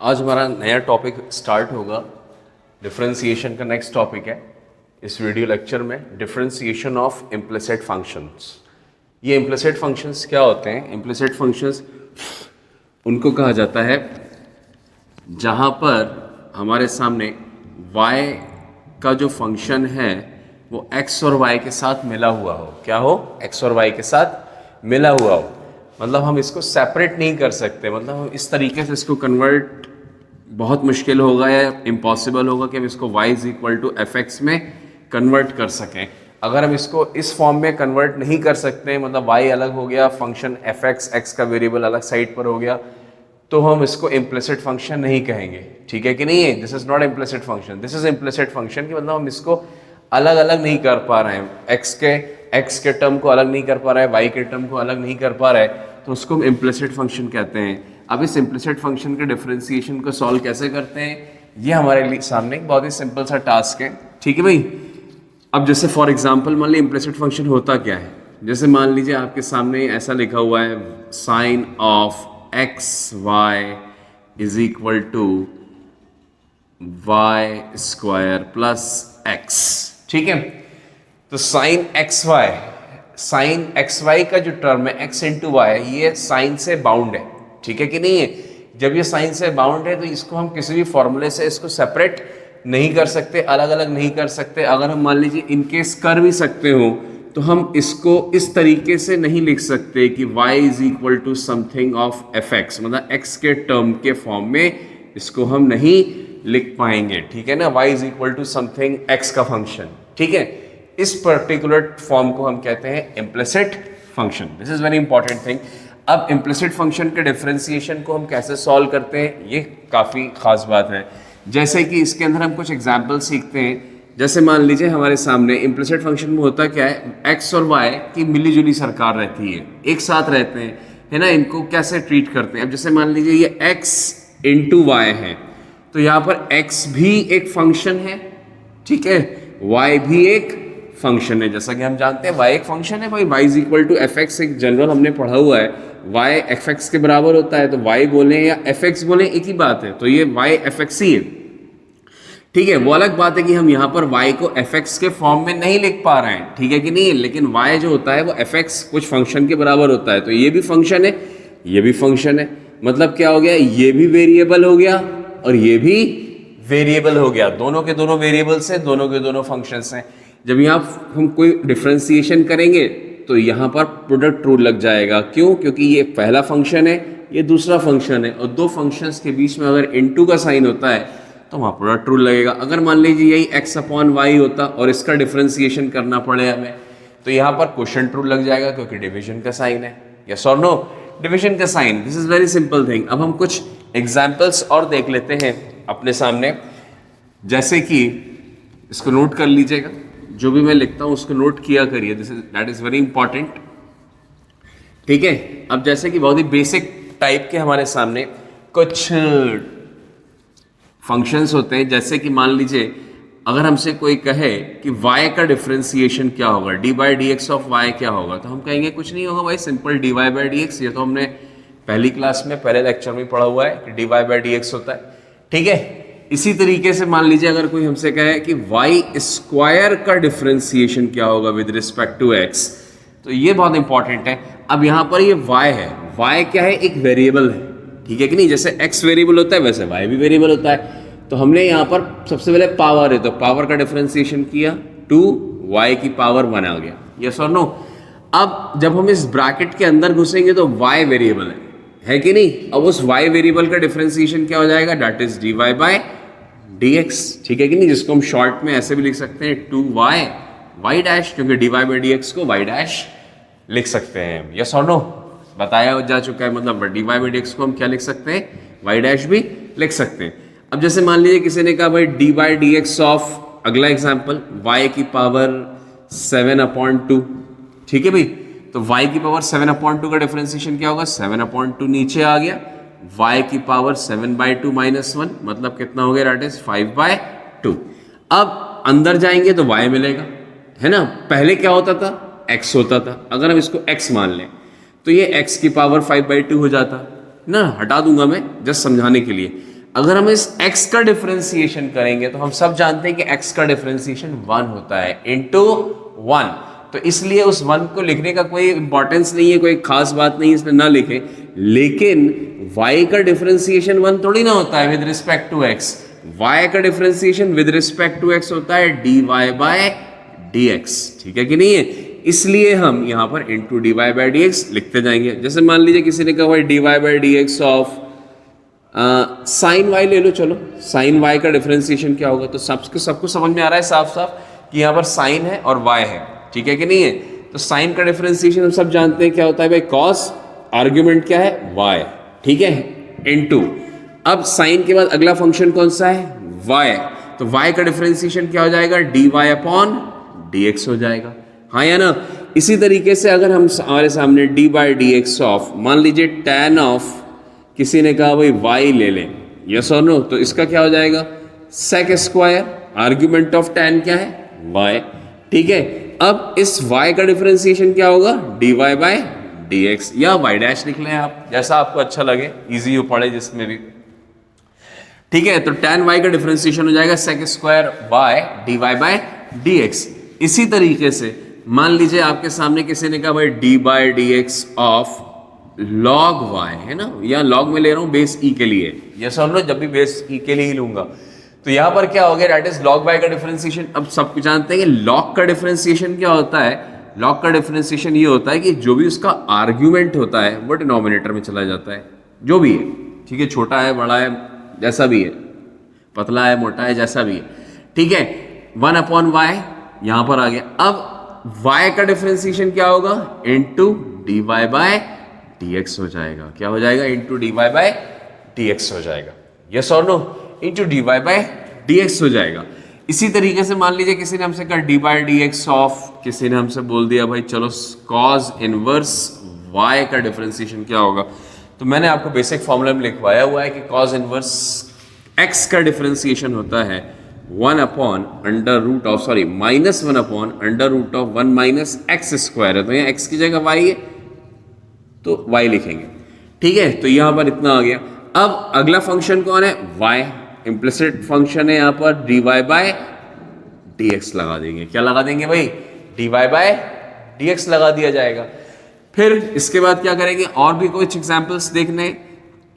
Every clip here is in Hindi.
आज हमारा नया टॉपिक स्टार्ट होगा। डिफरेंशिएशन का नेक्स्ट टॉपिक है इस वीडियो लेक्चर में, डिफरेंशिएशन ऑफ इम्प्लिसिट फंक्शंस। ये इम्प्लिसिट फंक्शंस क्या होते हैं? इम्प्लिसिट फंक्शंस उनको कहा जाता है जहाँ पर हमारे सामने y का जो फंक्शन है वो x और y के साथ मिला हुआ हो। क्या हो? x और y के साथ मिला हुआ हो, मतलब हम इसको सेपरेट नहीं कर सकते। मतलब हम इस तरीके से इसको कन्वर्ट बहुत मुश्किल होगा या इम्पॉसिबल होगा कि हम इसको y is equal to f x में कन्वर्ट कर सकें। अगर हम इसको इस फॉर्म में कन्वर्ट नहीं कर सकते, मतलब y अलग हो गया, फंक्शन एफ एक्स, एक्स का वेरिएबल अलग साइड पर हो गया, तो हम इसको इम्प्लिसिट फंक्शन नहीं कहेंगे। ठीक है कि नहीं है? This is not implicit function, this is implicit function कि मतलब हम इसको अलग अलग नहीं कर पा रहे हैं, एक्स के टर्म को अलग नहीं कर पा रहे हैं, वाई के टर्म को अलग नहीं कर पा रहे हैं, तो उसको हम इम्प्लिसिट फंक्शन कहते हैं। अब इस इम्प्लिसिट फंक्शन के डिफरेंशिएशन को सॉल्व कैसे करते हैं, ये हमारे लिए सामने एक बहुत ही सिंपल सा टास्क है। ठीक है भाई। अब जैसे फॉर एग्जांपल मान लीजिए इम्प्लिसिट फंक्शन होता क्या है। जैसे मान लीजिए आपके सामने ऐसा लिखा हुआ है, sine of x y is equal to y square plus x. ठीक है, तो साइन एक्स वाई का जो टर्म है एक्स इंटू वाई, ये साइन से बाउंड है। ठीक है कि नहीं है? जब ये साइन से बाउंड है तो इसको हम किसी भी फॉर्मूले से इसको सेपरेट नहीं कर सकते, अलग अलग नहीं कर सकते। अगर हम मान लीजिए इनकेस कर भी सकते हो तो हम इसको इस तरीके से नहीं लिख सकते कि y is equal to something of f x, मतलब x के टर्म के फॉर्म में इसको हम नहीं लिख पाएंगे। ठीक है ना? y is equal to something x का फंक्शन। ठीक है, इस पर्टिकुलर फॉर्म को हम कहते हैं implicit function. This is very important thing. अब इम्प्लिसिट फंक्शन के डिफरेंशिएशन को हम कैसे सॉल्व करते हैं, ये काफ़ी खास बात है। जैसे कि इसके अंदर हम कुछ एग्जाम्पल सीखते हैं। जैसे मान लीजिए हमारे सामने इम्प्लिसिट फंक्शन में होता क्या है, एक्स और वाई की मिलीजुली सरकार रहती है, एक साथ रहते हैं, है ना। इनको कैसे ट्रीट करते हैं? अब जैसे मान लीजिए ये एक्स इंटू वाई है, तो यहाँ पर एक्स भी एक फंक्शन है, ठीक है, वाई भी एक फंक्शन है। जैसा कि हम जानते हैं वाई एक फंक्शन है भाई, y is equal to f x, एक जनरल हमने पढ़ा हुआ है, वाई एफ एक्स के बराबर होता है, तो वाई बोले या एफ एक्स बोले एक ही बात है, तो ये वाई एफ एक्स ही है। ठीक है, वो अलग बात है कि हम यहाँ पर y को fx के फॉर्म में नहीं लिख पा रहे हैं, ठीक है कि नहीं, लेकिन y जो होता है वो fx कुछ फंक्शन के बराबर होता है, तो ये भी फंक्शन है, ये भी फंक्शन है। मतलब क्या हो गया, ये भी वेरिएबल हो गया और ये भी वेरिएबल हो गया, दोनों के दोनों वेरिएबल्स हैं, दोनों के दोनों फंक्शंस हैं। जब यहाँ हम कोई डिफ्रेंसिएशन करेंगे तो यहाँ पर प्रोडक्ट रूल लग जाएगा। क्यों? क्योंकि ये पहला फंक्शन है, ये दूसरा फंक्शन है, और दो फंक्शंस के बीच में अगर इनटू का साइन होता है तो वहाँ प्रोडक्ट रूल लगेगा। अगर मान लीजिए यही x अपॉन वाई होता और इसका डिफरेंशिएशन करना पड़े हमें, तो यहाँ पर क्वोशंट रूल लग जाएगा, क्योंकि डिवीजन का साइन है। यस और नो? डिवीजन का sign. This is very simple thing. अब हम कुछ एग्जाम्पल्स और देख लेते हैं अपने सामने। जैसे कि इसको नोट कर लीजिएगा, जो भी मैं लिखता हूँ उसको नोट किया करिए, दैट इज वेरी इंपॉर्टेंट। ठीक है, अब जैसे कि बहुत ही बेसिक टाइप के हमारे सामने कुछ फंक्शंस होते हैं। जैसे कि मान लीजिए अगर हमसे कोई कहे कि y का डिफरेंशिएशन क्या होगा, d by d x of y क्या होगा, तो हम कहेंगे कुछ नहीं होगा भाई, simple d y by d x. ये तो हमने पहली क्लास में पहले लेक्चर में पढ़ा हुआ है कि d y by d x होता है। ठीक है, इसी तरीके से मान लीजिए अगर कोई हमसे कहे कि वाई स्क्वायर का डिफरेंशिएशन क्या होगा विद रिस्पेक्ट टू एक्स, तो ये बहुत इंपॉर्टेंट है। अब यहाँ पर ये y है, y क्या है, एक वेरिएबल है, ठीक है कि नहीं। जैसे x वेरिएबल होता है वैसे y भी वेरिएबल होता है, तो हमने यहाँ पर सबसे पहले पावर है, तो पावर का डिफरेंशिएशन किया, 2y की पावर 1 आ गया। यस और नो? अब जब हम इस ब्रैकेट के अंदर घुसेंगे तो y वेरिएबल है कि नहीं। अब उस y वेरिएबल का डिफरेंशिएशन क्या हो जाएगा, that is dy by dx। ठीक है कि नहीं, जिसको हम शॉर्ट में ऐसे भी लिख सकते हैं 2y y डैश, क्योंकि dy बाई dx को y डैश लिख सकते हैं। यस और नो? बताया जा चुका है, मतलब d y by d x को हम क्या लिख सकते हैं, वाई डैश भी लिख सकते हैं। अब जैसे मान लीजिए किसी ने कहा भाई D by d x of, अगला एग्जांपल, वाई की पावर 7/2। ठीक है भाई, तो वाई की पावर 7/2 का डिफरेंशिएशन क्या होगा, 7/2 नीचे आ गया, वाई की पावर 7/2 -1, मतलब कितना हो गया, दैट इज 5/2। अब अंदर जाएंगे तो वाई मिलेगा, है ना। पहले क्या होता था, एक्स होता था। अगर हम इसको एक्स मान लें तो ये x की पावर 5/2 हो जाता ना, हटा दूंगा मैं जस्ट समझाने के लिए। अगर हम इस x का डिफरेंशिएशन करेंगे तो हम सब जानते हैं कि x का डिफरेंशिएशन 1 होता है इनटू 1, तो इसलिए उस 1 को लिखने का कोई इंपॉर्टेंस नहीं है, कोई खास बात नहीं है इसमें ना लिखें। लेकिन y का डिफरेंशिएशन 1 थोड़ी ना होता है with respect to x, y का differentiation with respect to x होता है dy बाय dx, ठीक है कि नहीं है। इसलिए हम यहाँ पर इंटू dy बाय dx लिखते जाएंगे। जैसे मान लीजिए किसी ने कहा भाई dy by dx of sine y ले लो, चलो साइन y का डिफरेंशिएशन क्या होगा, तो सबको समझ में आ रहा है साफ साफ कि यहाँ पर साइन है और y है, ठीक है कि नहीं है। तो साइन का डिफरेंशिएशन हम सब जानते हैं क्या होता है भाई, cos, आर्ग्यूमेंट क्या है y, ठीक है, इनटू अब साइन के बाद अगला फंक्शन कौन सा है, y, तो y का डिफरेंशिएशन क्या हो जाएगा, dy अपॉन dx हो जाएगा, हाँ या ना। इसी तरीके से अगर हम हमारे सामने dy बाई dx ऑफ, मान लीजिए tan ऑफ, किसी ने कहा भाई y ले लें, यस और नो, तो इसका क्या हो जाएगा sec square, argument of tan क्या है y, ठीक है। अब इस y का डिफरेंशिएशन क्या होगा, dy बाय dx या y डैश लिख लें आप, जैसा आपको अच्छा लगे, इजी हो पड़े जिसमें भी, ठीक है। तो tan y का डिफरेंशिएशन हो जाएगा sec square y dy by dx। इसी तरीके से मान लीजिए आपके सामने किसी ने कहा भाई dy by dx of log y है ना, या log में ले रहा हूं बेस e के लिए, यस और नो, जब भी बेस e के लिए ही लूंगा तो यहां पर क्या हो गया, दैट इज log y का डिफरेंशिएशन। अब सब कुछ जानते हैं कि log का डिफरेंशिएशन क्या होता है, log का डिफरेंशिएशन ये होता है कि जो भी उसका आर्ग्यूमेंट होता है वो डिनोमिनेटर में चला जाता है, जो भी है, ठीक है, छोटा है बड़ा है जैसा भी है, पतला है मोटा है जैसा भी है, ठीक है। 1 अपॉन y यहां पर आ गया। अब y का डिफरेंशिएशन क्या होगा, इनटू dy बाय dx हो जाएगा, क्या हो जाएगा, इनटू dy बाय dx हो जाएगा, यस और no, into dy by dx हो जाएगा। इसी तरीके से मान लीजिए किसी ने हमसे कहा dy बाय dx ऑफ, किसी ने हमसे बोल दिया भाई चलो cos इनवर्स y का डिफरेंशिएशन क्या होगा, तो मैंने आपको बेसिक फॉर्मूला में लिखवाया हुआ है कि cos इनवर्स x का डिफरेंशिएशन होता है 1 upon under root of, sorry minus 1 upon under root of 1 minus x square है, तो यहाँ x की जगह y है तो y लिखेंगे, ठीक है। तो यहां पर इतना आ गया। अब अगला फंक्शन कौन है, y, इम्प्लिसिट फंक्शन है यहाँ पर dy बाय dx लगा देंगे, क्या लगा देंगे भाई, dy बाय dx लगा दिया जाएगा। फिर इसके बाद क्या करेंगे, और भी कुछ एग्जांपल्स देखने,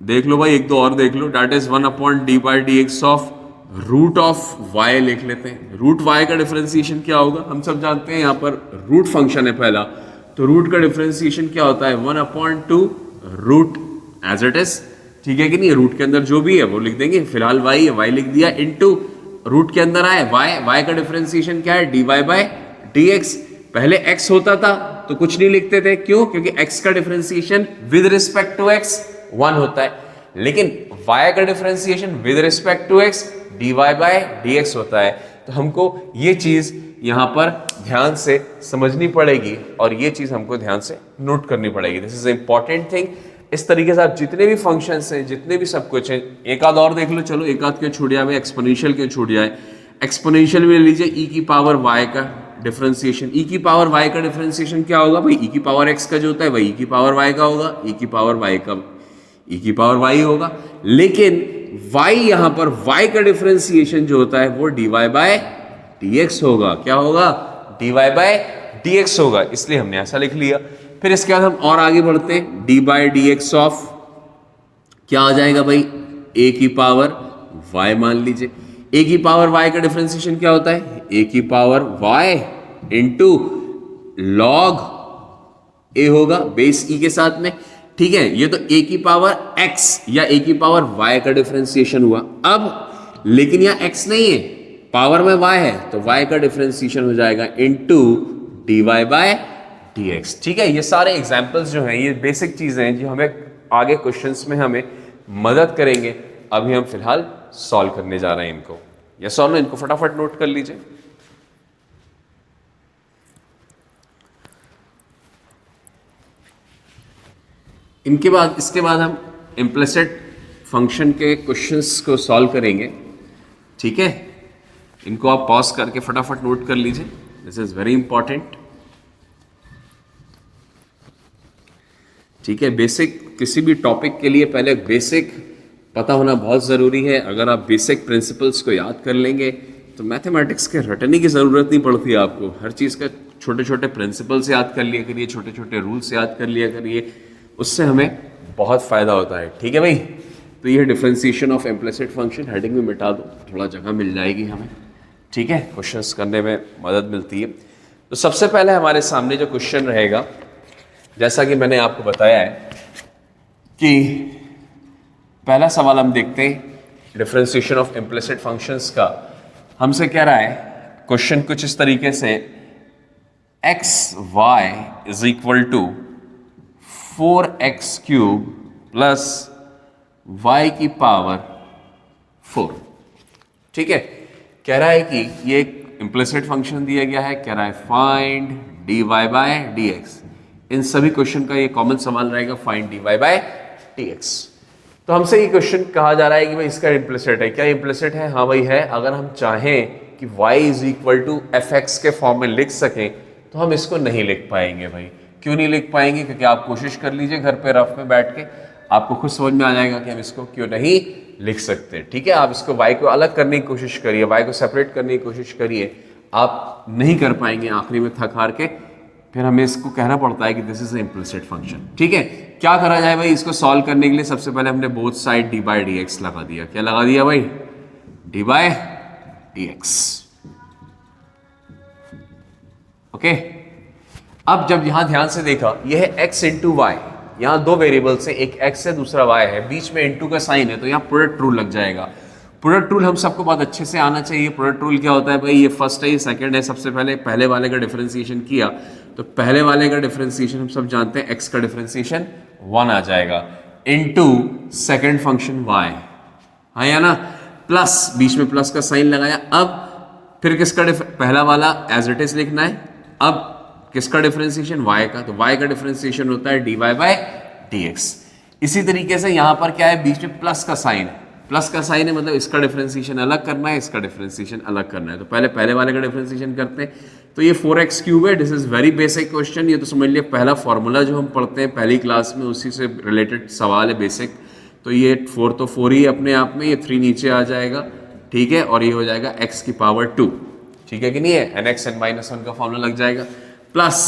देख लो भाई, एक दो और देख लो, that is 1 upon dy by dx of root of y लिख लेते हैं। रूट y का डिफरेंशिएशन क्या होगा, हम सब जानते हैं यहाँ पर रूट फंक्शन है पहला, तो रूट का डिफरेंशिएशन क्या होता है, 1 upon 2 root as it is, ठीक है कि नहीं, रूट के अंदर जो भी है वो लिख देंगे, फिलहाल y है, y लिख दिया, इनटू रूट के अंदर आए y का डिफरेंशिएशन क्या है, dy बाय dx। पहले x होता था तो कुछ नहीं लिखते थे, क्यों, क्योंकि x का differentiation with respect to x 1 होता है, लेकिन y का differentiation with respect to x dy by dx होता है। तो हमको ये चीज यहाँ पर ध्यान से समझनी पड़ेगी और ये चीज हमको ध्यान से नोट करनी पड़ेगी, दिस इज इंपॉर्टेंट थिंग। इस तरीके से आप जितने भी फंक्शंस हैं, जितने भी सब कुछ है, एक आध और देख लो, चलो एक आध क्यों छूट जाए, एक्सपोनेंशियल क्यों छूट जाए, एक्सपोनेंशियल में लीजिए e की पावर y का डिफरेंशिएशन, e की पावर y का डिफरेंशिएशन क्या होगा भाई, e की पावर x का जो होता है वही e की पावर y का होगा, e की पावर y का e की पावर y होगा, लेकिन y यहां पर y का डिफरेंशिएशन जो होता है वो dy बाय dx होगा, क्या होगा, dy बाय dx होगा, इसलिए हमने ऐसा लिख लिया। फिर इसके बाद हम और आगे बढ़ते हैं, dy बाय dx ऑफ क्या आ जाएगा भाई, a की पावर y मान लीजिए, a की पावर y का डिफरेंशिएशन क्या होता है, a की power y into log a होगा बेस e के साथ में, ठीक है। ये तो a की पावर x या a की पावर y का डिफरेंशिएशन हुआ। अब लेकिन यहाँ x नहीं है, पावर में y है, तो y का डिफरेंशिएशन हो जाएगा इनटू dy बाय dx, ठीक है। ये सारे एग्जांपल्स जो हैं ये बेसिक चीजें हैं जो हमें आगे क्वेश्चंस में हमें मदद करेंगे। अभी हम फिलहाल सॉल्व करने जा रहे हैं इनको, या सॉल्व, इनको फटाफट नोट कर लीजिए। इनके बाद, इसके बाद हम इम्प्लिसिट फंक्शन के क्वेश्चंस को सॉल्व करेंगे, ठीक है। इनको आप पॉज करके फटाफट नोट कर लीजिए, दिस इज वेरी इंपॉर्टेंट, ठीक है। बेसिक किसी भी टॉपिक के लिए पहले बेसिक पता होना बहुत ज़रूरी है। अगर आप बेसिक प्रिंसिपल्स को याद कर लेंगे तो मैथमेटिक्स के रटने की ज़रूरत नहीं पड़ती आपको। हर चीज़ का छोटे छोटे प्रिंसिपल्स याद कर लिया करिए, छोटे छोटे रूल्स याद कर लिया करिए, उससे हमें बहुत फ़ायदा होता है। ठीक है भाई, तो ये differentiation of implicit function, heading में मिटा दो, थोड़ा जगह मिल जाएगी हमें। ठीक है, क्वेश्चंस करने में मदद मिलती है। तो सबसे पहले हमारे सामने जो क्वेश्चन रहेगा, जैसा कि मैंने आपको बताया है कि पहला सवाल हम देखते हैं डिफरेंशिएशन ऑफ इम्प्लिसिट फंक्शंस का। हमसे कह रहा है क्वेश्चन कुछ इस तरीके से, x y is equal to 4x cube plus y की पावर 4। ठीक है, कह रहा है कि ये एक इम्प्लिसिट फंक्शन दिया गया है, कह रहा है फाइंड dy बाय dx। इन सभी क्वेश्चन का ये कॉमन सवाल रहेगा, फाइंड dy बाय dx। तो हमसे ये क्वेश्चन कहा जा रहा है कि भाई इसका इम्प्लिसिट है। क्या इम्प्लिसिट है? हाँ भाई है। अगर हम चाहें कि y is equal to f x के फॉर्म में लिख सकें तो हम इसको नहीं लिख पाएंगे भाई। क्यों नहीं लिख पाएंगे? क्योंकि आप कोशिश कर लीजिए घर पे रफ में बैठ के, आपको खुद समझ में आ जाएगा कि हम इसको क्यों नहीं लिख सकते। ठीक है, आप इसको y को अलग करने की कोशिश करिए, y को सेपरेट करने की कोशिश करिए, आप नहीं कर पाएंगे। आखिरी में थक हार के फिर हमें इसको कहना पड़ता है कि दिस इज इम्प्लिसिट फंक्शन। ठीक है, क्या करा जाए भाई इसको सॉल्व करने के लिए? सबसे पहले हमने both side dy by dx लगा दिया। क्या लगा दिया भाई? dy by dx। ओके, अब जब यहां ध्यान से देखा, यह है x इंटू वाई, यहां दो वेरिएबल्स है, एक x है दूसरा y है, बीच में इंटू का साइन है, तो यहां प्रोडक्ट रूल लग जाएगा। प्रोडक्ट रूल हम सबको बहुत अच्छे से आना चाहिए। प्रोडक्ट रूल क्या होता है भाई? ये फर्स्ट है, ये सेकंड है। सबसे पहले पहले वाले का डिफरेंशिएशन किया तो पहले वाले का डिफरेंशिएशन हम सब जानते हैं, x का डिफरेंशिएशन 1 आ जाएगा इनटू सेकंड फंक्शन y, हाँ या ना, प्लस बीच में प्लस का साइन लगाया। अब फिर किसका पहला वाला एज इट इज लिखना है। अब किसका डिफरेंशिएशन? y का, तो y का डिफरेंशिएशन होता है dy बाय dx। इसी तरीके से यहां पर क्या है? बीच में प्लस का साइन है, प्लस का साइन है मतलब इसका डिफरेंशिएशन अलग करना है, इसका डिफरेंशिएशन अलग करना है। तो पहले वाले का डिफरेंशिएशन करते हैं। तो ये 4x क्यूब है। This is very basic question. ये तो समझ लिया पहला फॉर्मूला जो हम पढ़ते हैं पहली क्लास में, उसी से रिलेटेड सवाल है बेसिक। तो ये 4 तो 4 ही अपने आप में, ये 3 नीचे आ जाएगा। ठीक है, और ये हो जाएगा x की पावर 2। ठीक है कि नहीं है? nx n-1 का फॉर्मूला लग जाएगा। प्लस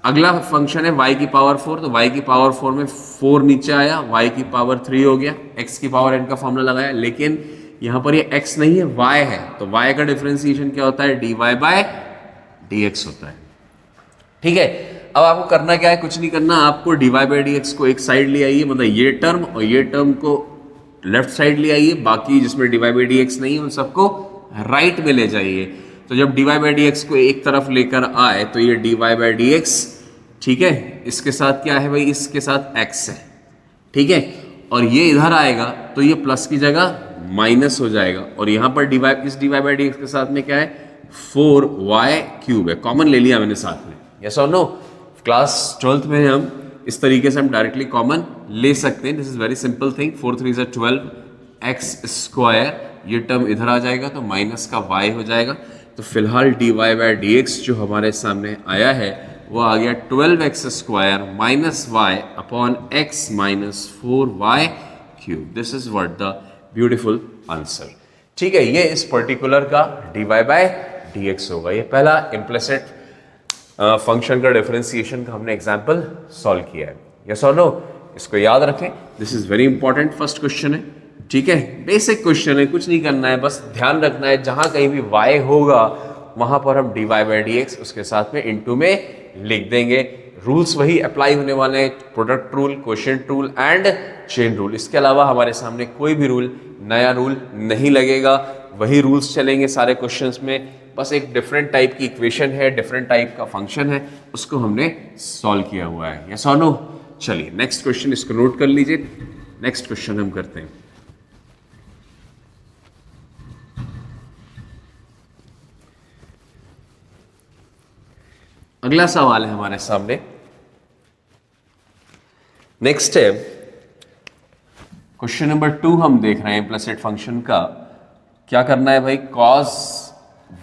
अगला फंक्शन है y की पावर 4, तो y की पावर 4 में 4 नीचे आया, y की पावर 3 हो गया, x की पावर n का फॉर्मूला लगाया। लेकिन यहां पर ये x नहीं है, y है, तो y का डिफरेंशिएशन क्या होता है? dy बाय dx होता है। ठीक है, अब आपको करना क्या है? कुछ नहीं करना, आपको dy बाय dx को एक साइड ले आइए, मतलब ये टर्म और ये टर्म को लेफ्ट साइड ले आइए, बाकी जिसमें dy बाय dx नहीं है उन सबको राइट में ले जाइए। तो जब dy बाय dx को एक तरफ लेकर आए तो ये dy बाय dx, ठीक है, इसके साथ क्या है भाई? इसके साथ x है। ठीक है, और ये इधर आएगा तो ये प्लस की जगह माइनस हो जाएगा, और यहां पर इस dy बाय dx के साथ में क्या है? 4y क्यूब है, कॉमन ले लिया मैंने साथ में। यस और नो? क्लास 12th में हम इस तरीके से हम डायरेक्टली कॉमन ले सकते हैं। This is very simple thing. 4 3 12 x square, ये टर्म इधर आ जाएगा तो माइनस का y हो जाएगा। तो फिलहाल dy बाय dx जो हमारे सामने आया है वो आ गया 12x square minus y upon x minus 4y cube. This is what the beautiful answer. ठीक है, ये इस पर्टिकुलर का dy बाय dx होगा। ये पहला इम्प्लिसिट फंक्शन का डिफरेंशिएशन का हमने एग्जाम्पल सॉल्व किया है। यस और नो? इसको याद रखें, this is very important first question है। ठीक है, बेसिक क्वेश्चन है, कुछ नहीं करना है, बस ध्यान रखना है जहां कहीं भी y होगा वहां पर हम dy बाय dx उसके साथ में इनटू में लिख देंगे। रूल्स वही अप्लाई होने वाले हैं, product rule, quotient rule and chain rule. इसके अलावा हमारे सामने कोई भी रूल, नया रूल नहीं लगेगा, वही रूल्स चलेंगे सारे क्वेश्चंस में। बस एक डिफरेंट टाइप की इक्वेशन है, डिफरेंट टाइप का फंक्शन है, उसको हमने सॉल्व किया हुआ है। यस और नो? चलिए नेक्स्ट क्वेश्चन, इसको नोट कर लीजिए। नेक्स्ट क्वेश्चन हम करते हैं। अगला सवाल है हमारे सामने, नेक्स्ट है क्वेश्चन नंबर 2 हम देख रहे हैं इम्प्लिसिट फंक्शन का। क्या करना है भाई? cos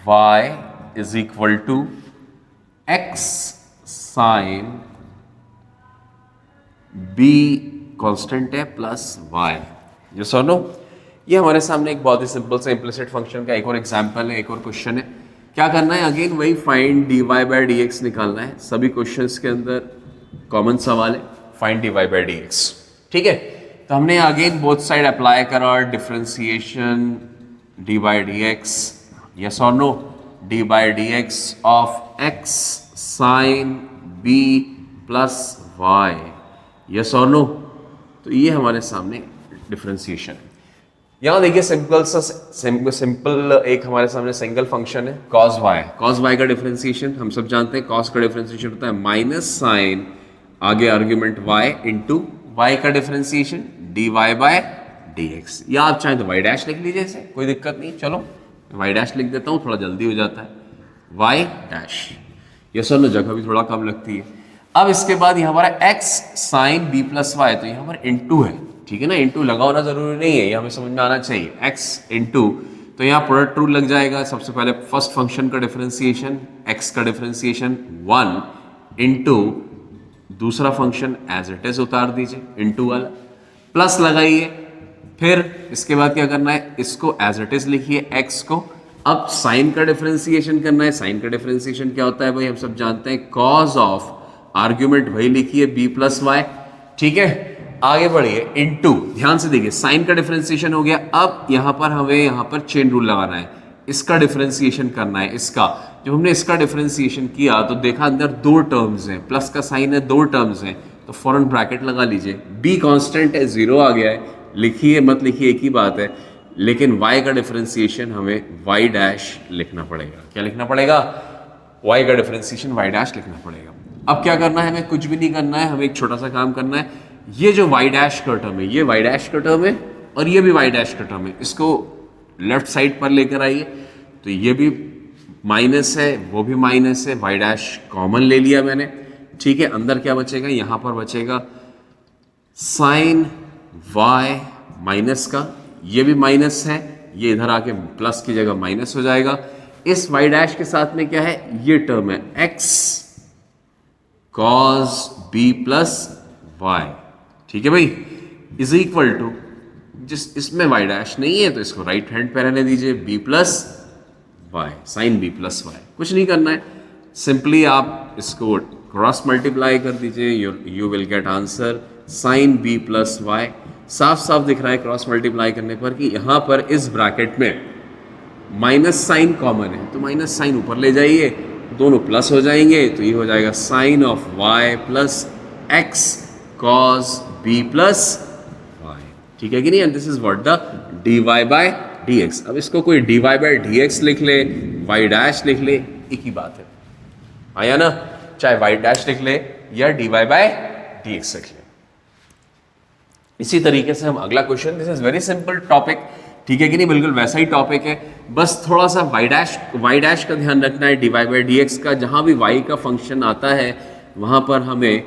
y is equal to x sine b constant है प्लस y। ये सुनो, ये हमारे सामने एक बहुत ही सिंपल सा इम्प्लिसिट फंक्शन का एक और एग्जांपल है, एक और क्वेश्चन है। क्या करना है, अगेन वही find dy by d x निकालना है। सभी क्वेश्चंस के अंदर कॉमन सवाल है, find dy by d x. ठीक है, तो हमने अगेन बोथ साइड अप्लाई करा, differentiation dy by d x, yes और no, dy by d x of x sine b plus y, yes और नो। तो ये हमारे सामने डिफरेंशिएशन है। यहाँ देखिए सिंपल एक हमारे सामने सिंगल फंक्शन है cos y। cos y का डिफरेंशिएशन हम सब जानते हैं, cos का डिफरेंशिएशन होता है माइनस साइन आगे आर्ग्यूमेंट y इंटू y का डिफरेंशिएशन dy बाय dx, या आप चाहें तो y डैश लिख लीजिए, इसे कोई दिक्कत नहीं। चलो y डैश लिख देता हूँ, थोड़ा जल्दी हो जाता है, y डैश। ये सर जगह भी थोड़ा कम लगती है। अब इसके बाद ये हमारा x sine b plus y, तो यहाँ पर इंटू है, ठीक है ना, इंटू लगा होना जरूरी नहीं है, ये हमें समझ में आना चाहिए। x इंटू, तो यहाँ प्रोडक्ट रूल लग जाएगा। सबसे पहले फर्स्ट फंक्शन का डिफरेंशिएशन, x का डिफरेंशिएशन 1 इंटू दूसरा फंक्शन एज इट इज उतार दीजिए, इंटू वाला प्लस लगाइए। फिर इसके बाद क्या करना है, इसको एज इट इज लिखिए x को। अब साइन का डिफरेंशिएशन करना है। साइन का डिफरेंशिएशन क्या होता है भाई, हम सब जानते हैं, कॉज ऑफ आर्ग्यूमेंट वही लिखिए b प्लस वाई, ठीक है। आगे बढ़िए, इनटू, ध्यान से देखिए, साइन का डिफरेंशिएशन हो गया। अब यहां पर हमें यहां पर चेन रूल लगाना है, इसका डिफरेंशिएशन करना है। इसका जब हमने इसका डिफरेंशिएशन किया तो देखा अंदर दो टर्म्स हैं, प्लस का साइन है, दो टर्म्स हैं, तो फौरन ब्रैकेट लगा लीजिए। b कांस्टेंट है, 0 आ गया है, लिखिए मत लिखिए एक ही बात है, लेकिन y का डिफरेंशिएशन हमें y डैश लिखना पड़ेगा। क्या लिखना पड़ेगा, y का डिफरेंशिएशन y डैश लिखना पड़ेगा। अब क्या करना है, हमें कुछ भी नहीं करना है, हमें एक छोटा सा काम करना है। ये जो y डैश का टर्म है, ये y डैश का टर्म है और ये भी y डैश का टर्म है, इसको लेफ्ट साइड पर लेकर आइए। तो ये भी माइनस है, वो भी माइनस है, y डैश कॉमन ले लिया मैंने, ठीक है। अंदर क्या बचेगा, यहाँ पर बचेगा साइन y माइनस का, ये भी माइनस है, ये इधर आके प्लस की जगह माइनस हो जाएगा। इस y डैश के साथ में क्या है, ये टर्म है x cos b plus y, ठीक है भाई, इज इक्वल टू, जिस इसमें y डैश नहीं है तो इसको राइट हैंड पे रहने दीजिए, b plus y, sine b plus y. कुछ नहीं करना है, सिंपली आप इसको क्रॉस मल्टीप्लाई कर दीजिए, you will get answer sine b plus y. साफ साफ दिख रहा है क्रॉस मल्टीप्लाई करने पर कि यहाँ पर इस ब्रैकेट में माइनस साइन कॉमन है, तो माइनस साइन ऊपर ले जाइए, दोनों प्लस हो जाएंगे, तो ये हो जाएगा sine of y plus x cos b plus y, ठीक है कि नहीं। And this is what the dy by dx। अब इसको कोई dy बाय dx लिख ले, y डैश लिख ले, एक ही बात है, आया ना, चाहे y डैश लिख ले या dy बाय dx लिख ले। इसी तरीके से हम अगला question, this is very simple topic, ठीक है कि नहीं, बिल्कुल वैसा ही टॉपिक है, बस थोड़ा सा y डैश का ध्यान रखना है, dy बाय dx का। जहां भी y का फंक्शन आता है वहां पर हमें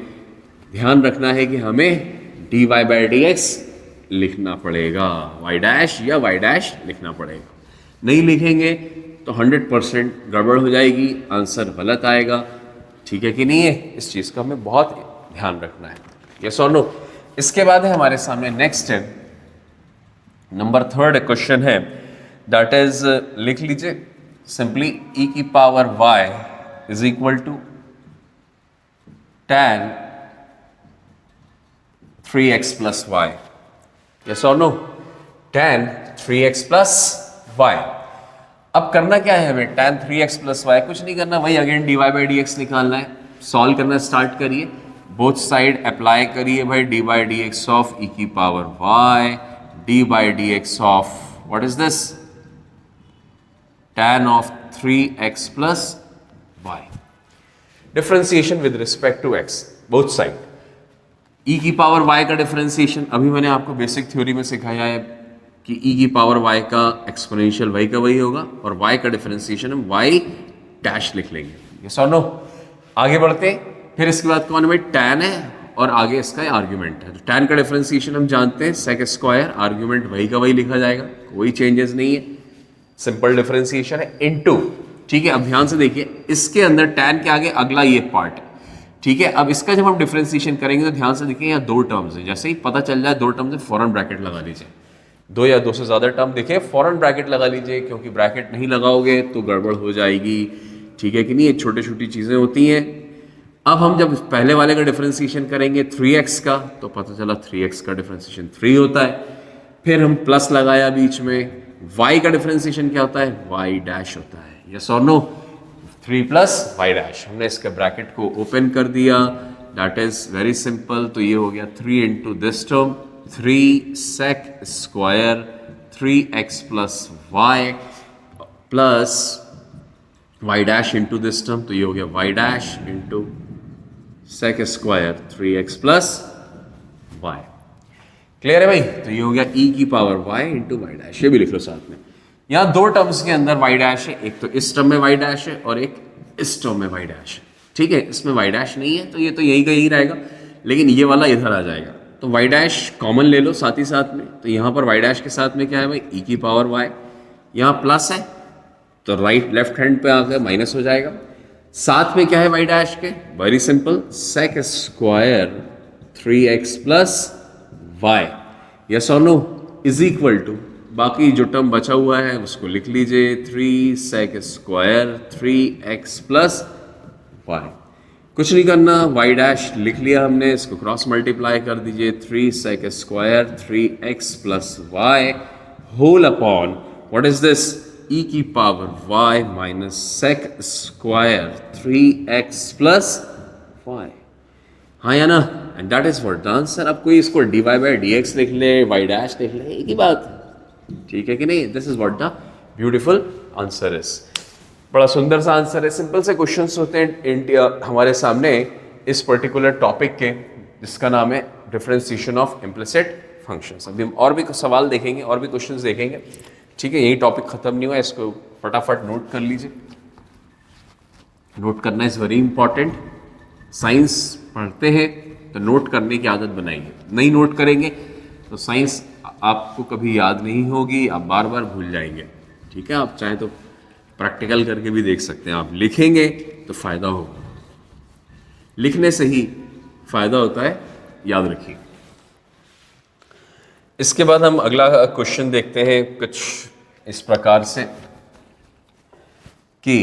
ध्यान रखना है कि हमें dy बाय dx लिखना पड़ेगा, y डैश या y डैश लिखना पड़ेगा। नहीं लिखेंगे तो 100% गड़बड़ हो जाएगी, आंसर गलत आएगा, ठीक है कि नहीं है। इस चीज़ का हमें बहुत ध्यान रखना है, यस और नो। इसके बाद है हमारे सामने नेक्स्ट है, नंबर 3 क्वेश्चन है, दैट इज, लिख लीजिए सिंपली, e की power y is equal to tan 3x plus y, yes और no, tan 3x plus y. अब करना क्या है हमें, tan 3x प्लस वाई, कुछ नहीं करना, वही अगेन dy बाई dx निकालना है। सॉल्व करना स्टार्ट करिए, बोथ साइड अप्लाई करिए भाई, dy by dx of e की power y, dy by dx of what is this, tan of 3x plus y। Differentiation with respect to x, both side. e की पावर y का डिफरेंशिएशन अभी मैंने आपको बेसिक थ्योरी में सिखाया है कि e की पावर y का एक्सपोनेंशियल y का वही होगा, और y का डिफरेंशिएशन हम y डैश लिख लेंगे, यस और नो। आगे बढ़ते, फिर इसके बाद कौन है भाई, tan है और आगे इसका आर्ग्यूमेंट है। तो tan का डिफरेंशिएशन हम जानते हैं sec स्क्वायर, आर्ग्यूमेंट वही का वही लिखा जाएगा, कोई चेंजेस नहीं है, सिंपल डिफरेंशिएशन है, इनटू, ठीक है। अब ध्यान से देखिए, इसके अंदर tan के आगे अगला ये पार्ट है, ठीक है। अब इसका जब हम डिफरेंशिएशन करेंगे तो ध्यान से देखिए, यहाँ दो टर्म्स है, जैसे ही पता चल जाए दो टर्म्स है, फौरन ब्रैकेट लगा लीजिए, दो या दो से ज़्यादा टर्म दिखे फौरन ब्रैकेट लगा लीजिए, क्योंकि ब्रैकेट नहीं लगाओगे तो गड़बड़ हो जाएगी, ठीक है कि नहीं। ये छोटी छोटी चीज़ें होती हैं। अब हम जब पहले वाले का डिफरेंशिएशन करेंगे 3x का, तो पता चला 3x का डिफरेंशिएशन 3 होता है। फिर हम प्लस लगाया बीच में, y का डिफरेंशिएशन क्या होता है, y डैश होता है, यस और नो, 3 प्लस y डैश। हमने इसके ब्रैकेट को ओपन कर दिया, दैट इज वेरी सिंपल। तो ये हो गया 3 into this term 3 sec square 3x plus y plus y dash into this term, तो ये हो गया y dash into sec square 3x plus y। Clear है भाई? तो ये हो गया e की power y into y dash. ये भी लिख लो साथ में। यहाँ दो टर्म्स के अंदर y डैश है, एक तो इस टर्म में y डैश है और एक इस टर्म में y डैश है, ठीक है। इसमें y डैश नहीं है तो ये तो यही का यही रहेगा, लेकिन ये वाला इधर आ जाएगा, तो y डैश कॉमन ले लो साथ ही साथ में। तो यहाँ पर y डैश के साथ में क्या है भाई, e की पावर y, यहाँ प्लस है तो राइट लेफ्ट हैंड पे आकर माइनस हो जाएगा। साथ में क्या है y डैश के, very simple, sec square 3x plus y, yes और नो, इज इक्वल टू, बाकी जो टर्म बचा हुआ है उसको लिख लीजिए, 3 sec square 3x plus y। कुछ नहीं करना, y डैश लिख लिया हमने, इसको क्रॉस मल्टीप्लाई कर दीजिए, 3 sec square 3x plus y whole upon what is this, e की power y minus sec square 3x plus y। हाँ या ना, and that is what the answer. अब कोई इसको dy बाई dx लिख ले, y डैश लिख ले, एक ही बात, ठीक है कि नहीं। This is what the beautiful answer is. बड़ा सुंदर सा आंसर है। सिंपल से क्वेश्चंस होते हैं हमारे सामने इस पर्टिकुलर टॉपिक के, जिसका नाम है डिफरेंशिएशन ऑफ इम्प्लिसिट फंक्शंस। अभी हम और भी सवाल देखेंगे, और भी क्वेश्चंस देखेंगे, ठीक है। यही टॉपिक खत्म नहीं हुआ, इसको फटाफट नोट कर लीजिए। नोट करना इज वेरी इंपॉर्टेंट। साइंस पढ़ते हैं तो नोट करने की आदत बनाइए, नहीं नोट करेंगे तो साइंस आपको कभी याद नहीं होगी, आप बार बार भूल जाएंगे, ठीक है। आप चाहें तो प्रैक्टिकल करके भी देख सकते हैं, आप लिखेंगे तो फायदा होगा, लिखने से ही फायदा होता है, याद रखिए। इसके बाद हम अगला क्वेश्चन देखते हैं कुछ इस प्रकार से कि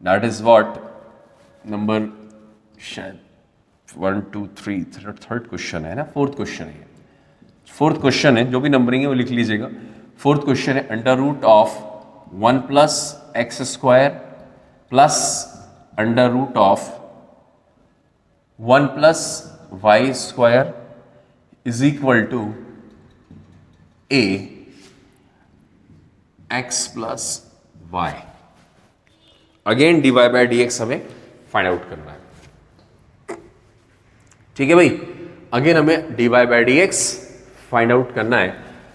दैट इज व्हाट नंबर शायद 1 2 3 थर्ड क्वेश्चन है ना, फोर्थ क्वेश्चन है, फोर्थ क्वेश्चन है, जो भी नंबरिंग है वो लिख लीजिएगा। फोर्थ क्वेश्चन है under root of 1 plus x square plus under root of 1 plus y square is equal to a x plus y. Again d y by d x हमें फाइंड आउट करना है, ठीक है भाई। अगेन हमें d y by d x find out करना है।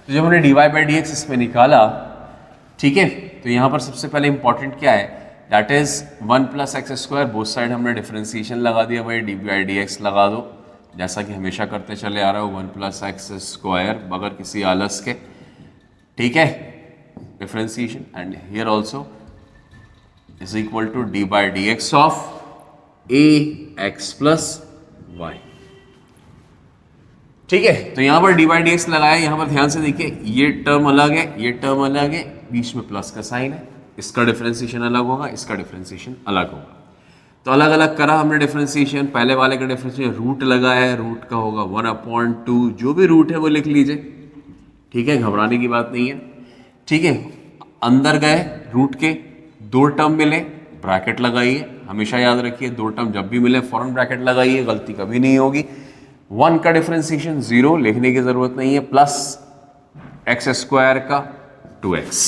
तो जब हमने D y by d x इसमें निकाला, ठीक है, तो यहाँ पर सबसे पहले इंपॉर्टेंट क्या है, that is 1 plus x square, both side हमने डिफरेंशिएशन लगा दिया भाई, डी बाई डी एक्स लगा दो, जैसा कि हमेशा करते चले आ रहा हो, 1 प्लस एक्स स्क्वायर बगैर किसी आलस के, ठीक है, differentiation, and here also is equal to d by d x of a x plus y, ठीक है। तो यहां पर डी बाई डी एक्स लगाया, यहां पर ध्यान से देखिए, ये टर्म अलग है, ये टर्म अलग है, बीच में प्लस का साइन है, इसका डिफरेंशिएशन अलग होगा, इसका डिफरेंशिएशन अलग होगा। तो अलग अलग करा हमने डिफरेंशिएशन, पहले वाले का डिफरेंशिएशन रूट लगा है, रूट का होगा 1/2, जो भी रूट है वो लिख लीजिए, ठीक है, घबराने की बात नहीं है, ठीक है। अंदर गए रूट के, दो टर्म मिले, ब्रैकेट लगाइए, हमेशा याद रखिए दो टर्म जब भी मिले फौरन ब्रैकेट लगाइए, गलती कभी नहीं होगी। 1 का डिफरेंशिएशन 0 लिखने की जरूरत नहीं है, प्लस एक्स स्क्वायर का 2x,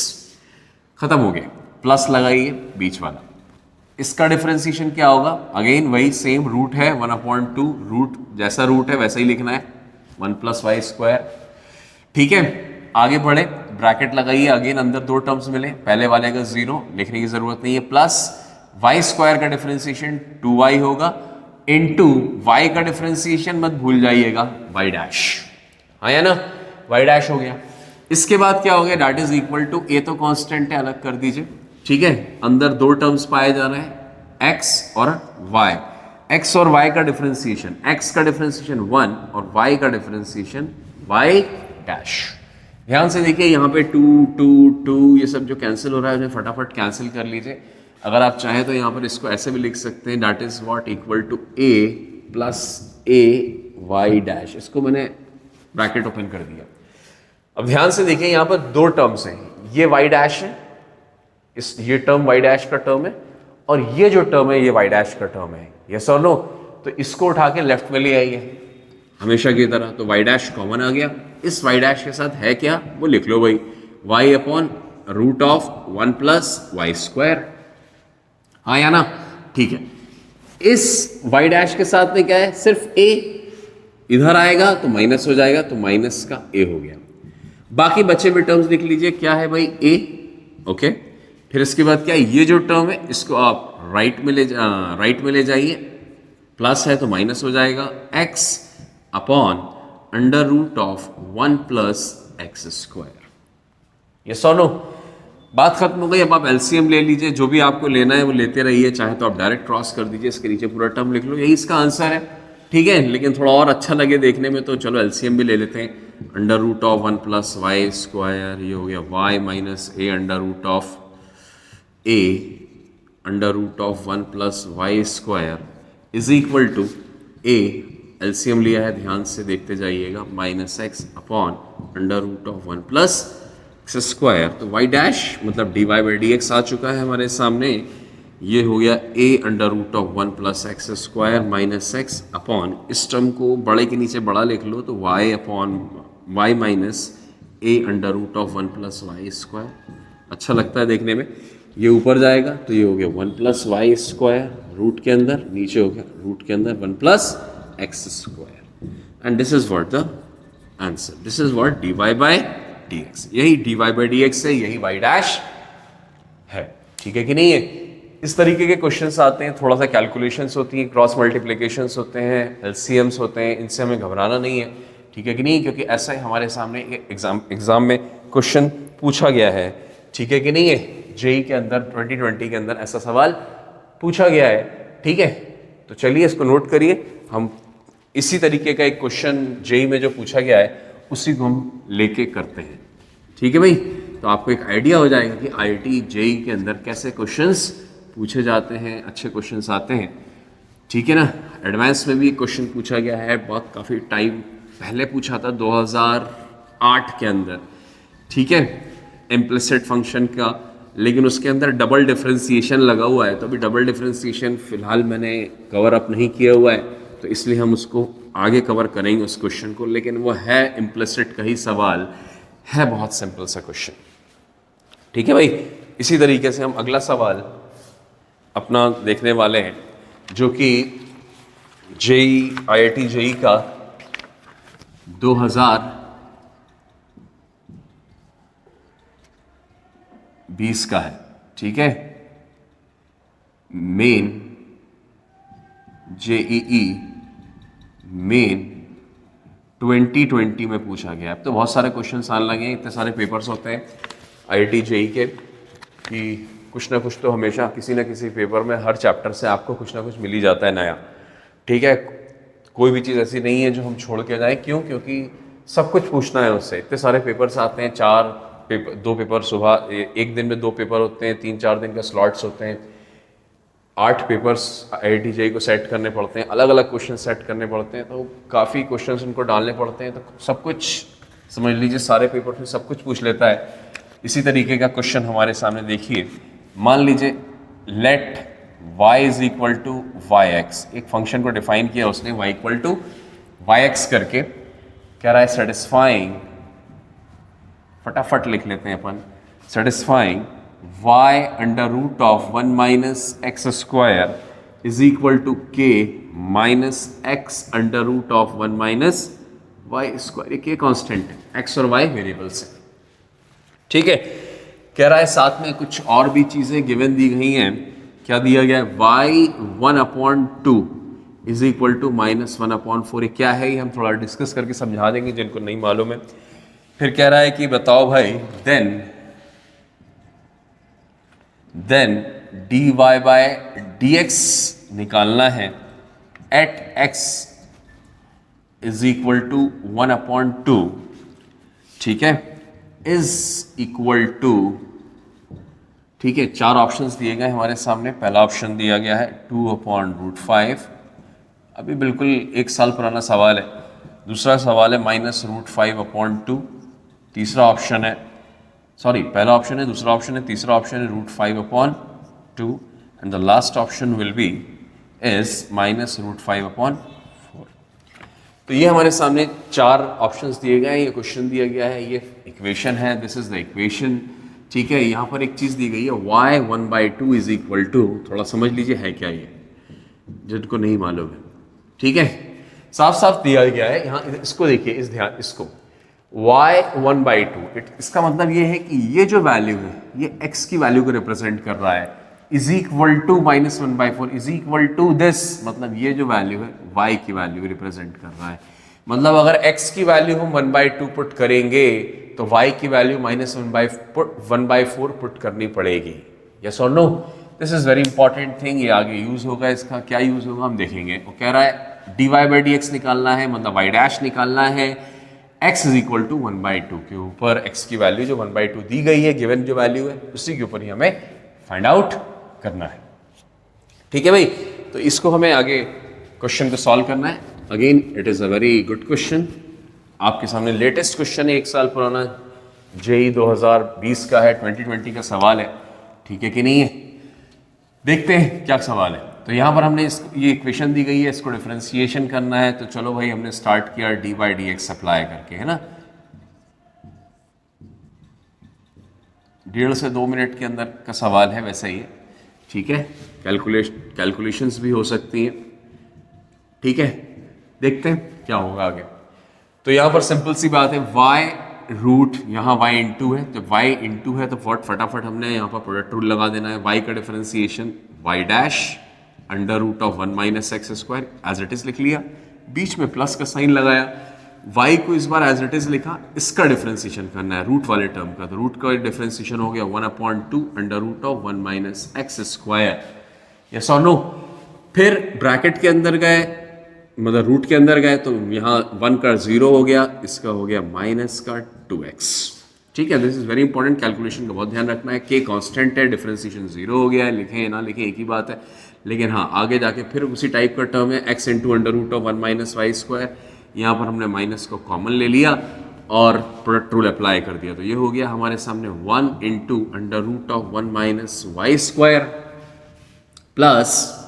खत्म हो गया, प्लस लगाइए बीच वाला। इसका डिफरेंशिएशन क्या होगा, अगेन वही सेम रूट है 1/2, रूट जैसा रूट है वैसा ही लिखना है, 1 प्लस वाई स्क्वायर, ठीक है। आगे बढ़े, ब्रैकेट लगाइए, अगेन अंदर दो टर्म्स मिले, पहले वाले का 0 लिखने की जरूरत नहीं है, प्लस वाई स्क्वायर का डिफरेंशिएशन 2y होगा, इनटू y का डिफरेंशिएशन मत भूल जाइएगा y डैश, हाँ या ना, y डैश हो गया। इसके बाद क्या हो गया, दैट इज इक्वल टू, ए तो कांस्टेंट है, अलग कर दीजिए, ठीक है। अंदर दो टर्म्स पाए जा रहे हैं, x और y, x और y का डिफरेंशिएशन, x का डिफरेंशिएशन 1 और y का डिफरेंशिएशन वाई डैश। ध्यान से देखिए यहाँ पे 2 2 2 ये सब जो कैंसिल हो रहा है उन्हें फटाफट कैंसिल कर लीजिए। अगर आप चाहें तो यहाँ पर इसको ऐसे भी लिख सकते हैं, that is what equal to a plus a y dash. इसको मैंने ब्रैकेट ओपन कर दिया। अब ध्यान से देखिए यहाँ पर दो टर्म्स हैं, ये वाई डैश है, ये टर्म वाई डैश का टर्म है, और ये जो टर्म है ये वाई डैश का टर्म है। यस और नो? तो इसको उठा के लेफ्ट में ले आइए हमेशा की तरह। तो वाई डैश कॉमन आ गया। इस वाई डैश के साथ है क्या वो लिख लो भाई, y upon root of 1 plus y square. हाँ या ना? ठीक है। इस वाई डैश के साथ में क्या है, सिर्फ a, इधर आएगा तो माइनस हो जाएगा, तो माइनस का a हो गया। बाकी बचे हुए टर्म्स लिख लीजिए, क्या है भाई a, ओके। फिर इसके बाद क्या है, ये जो टर्म है इसको आप राइट में ले जाइए, प्लस है तो माइनस हो जाएगा, x upon under root of 1 plus x square. ये सोनो बात खत्म हो गई। अब आप एलसीएम ले लीजिए, जो भी आपको लेना है वो लेते रहिए, चाहे तो आप डायरेक्ट क्रॉस कर दीजिए, इसके नीचे पूरा टर्म लिख लो, यही इसका आंसर है। ठीक है, लेकिन थोड़ा और अच्छा लगे देखने में तो चलो एलसीएम भी ले लेते हैं। Under root of 1 plus y square, ये हो गया y minus a under root of a under root of 1 plus y square is equal to a, LCM लिया है, ध्यान से देखते जाइएगा, minus x upon under root of 1 plus x square. तो y डैश मतलब dy बाई डी एक्स आ चुका है हमारे सामने। ये हो गया a under root of 1 plus x square minus x upon, इस टर्म को बड़े के नीचे बड़ा लिख लो तो y अपॉन y minus a under root of 1 plus y square. अच्छा लगता है देखने में। ये ऊपर जाएगा तो ये हो गया 1 प्लस वाई स्क्वायर रूट के अंदर, नीचे हो गया रूट के अंदर 1 plus x square. And this is what the answer, this is what dy by d x. यही dy बाई डी एक्स है, यही y डैश है। ठीक है कि नहीं है? इस तरीके के क्वेश्चंस आते हैं, थोड़ा सा कैलकुलेशंस होती हैं, क्रॉस मल्टीप्लिकेशंस होते हैं, एलसीएम्स होते हैं, इनसे हमें घबराना नहीं है। ठीक है कि नहीं? क्योंकि ऐसा ही हमारे सामने एग्जाम में क्वेश्चन पूछा गया है। ठीक है कि नहीं है? जेई के अंदर 2020 के अंदर ऐसा सवाल पूछा गया है। ठीक है, तो चलिए इसको नोट करिए। हम इसी तरीके का एक क्वेश्चन जेई में जो पूछा गया है उसी को हम लेके करते हैं। ठीक है भाई, तो आपको एक आइडिया हो जाएगा कि आईआईटी जेई के अंदर कैसे क्वेश्चंस पूछे जाते हैं, अच्छे क्वेश्चंस आते हैं। ठीक है ना? एडवांस में भी क्वेश्चन पूछा गया है, बहुत काफ़ी टाइम पहले पूछा था 2008 के अंदर। ठीक है, इम्प्लिसिट फंक्शन का, लेकिन उसके अंदर डबल डिफरेंशिएशन लगा हुआ है, तो अभी डबल डिफरेंशिएशन फिलहाल मैंने कवर अप नहीं किया हुआ है, तो इसलिए हम उसको आगे कवर करेंगे उस क्वेश्चन को। लेकिन वो है इम्प्लिसिट का ही सवाल है, बहुत सिंपल सा क्वेश्चन। ठीक है भाई, इसी तरीके से हम अगला सवाल अपना देखने वाले हैं, जो कि जेई आईआईटी जेई का 2020 का है। ठीक है, मेन जेईई मेन 2020 में पूछा गया। अब तो बहुत सारे क्वेश्चंस आने लगे हैं, इतने सारे पेपर्स होते हैं आईआईटी जेई के कि कुछ ना कुछ तो हमेशा किसी ना किसी पेपर में हर चैप्टर से आपको कुछ ना कुछ मिल ही जाता है नया। ठीक है, कोई भी चीज़ ऐसी नहीं है जो हम छोड़ के जाएं। क्यों? क्योंकि सब कुछ पूछना है उससे। इतने सारे पेपर्स आते हैं, 2 पेपर सुबह, एक दिन में 2 पेपर होते हैं, 3-4 दिन का स्लॉट्स होते हैं, 8 पेपर्स आईआईटी जेई को सेट करने पड़ते हैं, अलग अलग क्वेश्चन सेट करने पड़ते हैं, तो काफ़ी क्वेश्चंस उनको डालने पड़ते हैं। तो सब कुछ समझ लीजिए, सारे पेपर में सब कुछ पूछ लेता है। इसी तरीके का क्वेश्चन हमारे सामने देखिए, मान लीजिए let y is equal to y x, एक फंक्शन को डिफाइन किया उसने y equal to y x करके, कह रहा है सेटिस्फाइंग, फटाफट लिख लेते हैं अपन, satisfying y under root of 1 minus x square is equal to k minus x under root of 1 minus y square. k constant है, x और y वेरिएबल्स हैं। ठीक है, कह रहा है साथ में कुछ और भी चीजें गिवन दी गई हैं। क्या दिया गया है? y 1/2 is equal to minus 1/4। क्या है ये हम थोड़ा डिस्कस करके समझा देंगे जिनको नहीं मालूम है। फिर कह रहा है कि बताओ भाई, देन dy बाय dx निकालना है at x is equal to 1/2, ठीक है, इज इक्वल टू, ठीक है, चार ऑप्शंस दिए गए हमारे सामने। पहला ऑप्शन दिया गया है 2/√5, अभी बिल्कुल 1 साल पुराना सवाल है। दूसरा सवाल है -√5/2। तीसरा ऑप्शन है, सॉरी, पहला ऑप्शन है, दूसरा ऑप्शन है, तीसरा ऑप्शन है √5/2 and the last option will be is -√5/4। तो ये हमारे सामने चार ऑप्शंस दिए गए हैं, ये क्वेश्चन दिया गया है, ये इक्वेशन है, दिस इज द इक्वेशन, ठीक है। यहाँ पर एक चीज़ दी गई है y1/2 इज इक्वल टू, थोड़ा समझ लीजिए है क्या ये, जिनको नहीं मालूम है, ठीक है, साफ साफ दिया गया है यहाँ। इसको देखिए, इस ध्यान, इसको y1/2, इसका मतलब ये है कि ये जो वैल्यू है ये x की वैल्यू को रिप्रेजेंट कर रहा है, is equal to -1/4 is equal to this, मतलब ये जो वैल्यू है y की वैल्यू रिप्रेजेंट कर रहा है। मतलब अगर x की वैल्यू हम 1/2 पुट करेंगे तो y की वैल्यू -1/4 पुट करनी पड़ेगी। यस और no? This is very important thing, ये आगे यूज होगा, इसका क्या यूज होगा हम देखेंगे। वो कह रहा है dy/dx निकालना है, मतलब y' निकालना है, x इज इक्वल टू 1/2 के ऊपर x की वैल्यू जो 1/2 दी गई है, गिवन जो वैल्यू है उसी के ऊपर ही हमें फाइंड आउट करना है, ठीक है भाई। तो इसको हमें आगे क्वेश्चन को सॉल्व करना है। Again it is a very good question, आपके सामने लेटेस्ट क्वेश्चन है, 1 साल पुराना, जेई 2020 का है, 2020 का सवाल है, ठीक है कि नहीं है। देखते हैं क्या सवाल है। तो यहाँ पर हमने ये इक्वेशन दी गई है, इसको डिफरेंशिएशन करना है। तो चलो भाई, हमने स्टार्ट किया dy/dx अप्लाई करके, है ना, 1.5 से 2 मिनट के अंदर का सवाल है वैसे ही, ठीक है। कैलकुलेशंस भी हो सकती हैं, ठीक है। देखते हैं क्या होगा आगे। तो यहाँ पर सिंपल सी बात है, y रूट, यहाँ y इंटू है, तो y इंटू है तो फटाफट हमने यहाँ पर प्रोडक्ट रूल लगा देना है। y का differentiation y'√(1 - x²) as it is लिख लिया, बीच में प्लस का साइन लगाया, y को इस बार एज इट इज लिखा, इसका डिफरेंशिएशन करना है रूट वाले टर्म का। तो रूट का डिफरेंशिएशन हो गया 1/2 (1 - x²). यस और नो? फिर ब्रैकेट के अंदर गए, मतलब रूट के अंदर गए, तो यहाँ 1 का 0 हो गया, इसका हो गया -2x, ठीक है। This is very important, calculation का बहुत ध्यान रखना है। k कांस्टेंट है, डिफरेंशिएशन 0 हो गया है, लिखें या ना लिखें एक ही बात है, लेकिन हाँ आगे जाके फिर उसी टाइप का टर्म है x इंटू √(1 - y²). यहाँ पर हमने माइनस को कॉमन ले लिया और प्रोडक्ट रूल अप्लाई कर दिया, तो ये हो गया हमारे सामने 1 इंटू √(1 - y² प्लस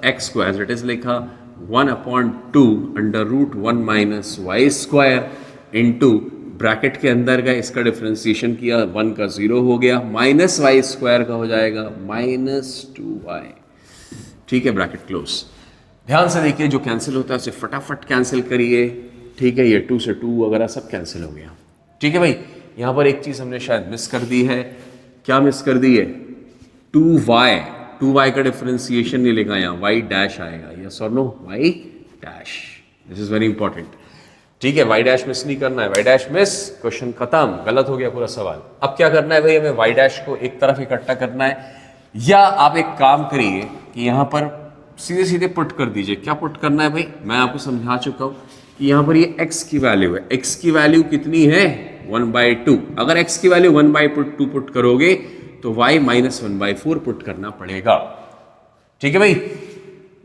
x को एज इट इज लिखा 1/2 √(1 - y² इंटू ब्रैकेट के अंदर गए, इसका डिफरेंशिएशन किया, 1 का 0 हो गया, -y² का हो जाएगा -2y, ठीक है, ब्रैकेट क्लोज। ध्यान से देखिए, जो कैंसिल होता है उसे फटाफट कैंसिल करिए, ठीक है। ये 2 से 2 वगैरह सब कैंसिल हो गया, ठीक है भाई। यहाँ पर एक चीज़ हमने शायद मिस कर दी है। क्या मिस कर दी है? 2y का डिफरेंशिएशन नहीं लिखा, यहाँ y' आएगा, यस और no? y', this is very important, ठीक है। y' मिस नहीं करना है, y' मिस, क्वेश्चन खत्म, गलत हो गया पूरा सवाल। अब क्या करना है भाई, हमें y' को एक तरफ इकट्ठा करना है, या आप एक काम करिए कि यहाँ पर सीधे सीधे पुट कर दीजिए। क्या पुट करना है भाई, मैं आपको समझा चुका हूँ कि यहाँ पर ये x की वैल्यू है, x की वैल्यू कितनी है 1/2। अगर x की वैल्यू 1/2 पुट करोगे तो y -1/4 पुट करना पड़ेगा, ठीक है भाई।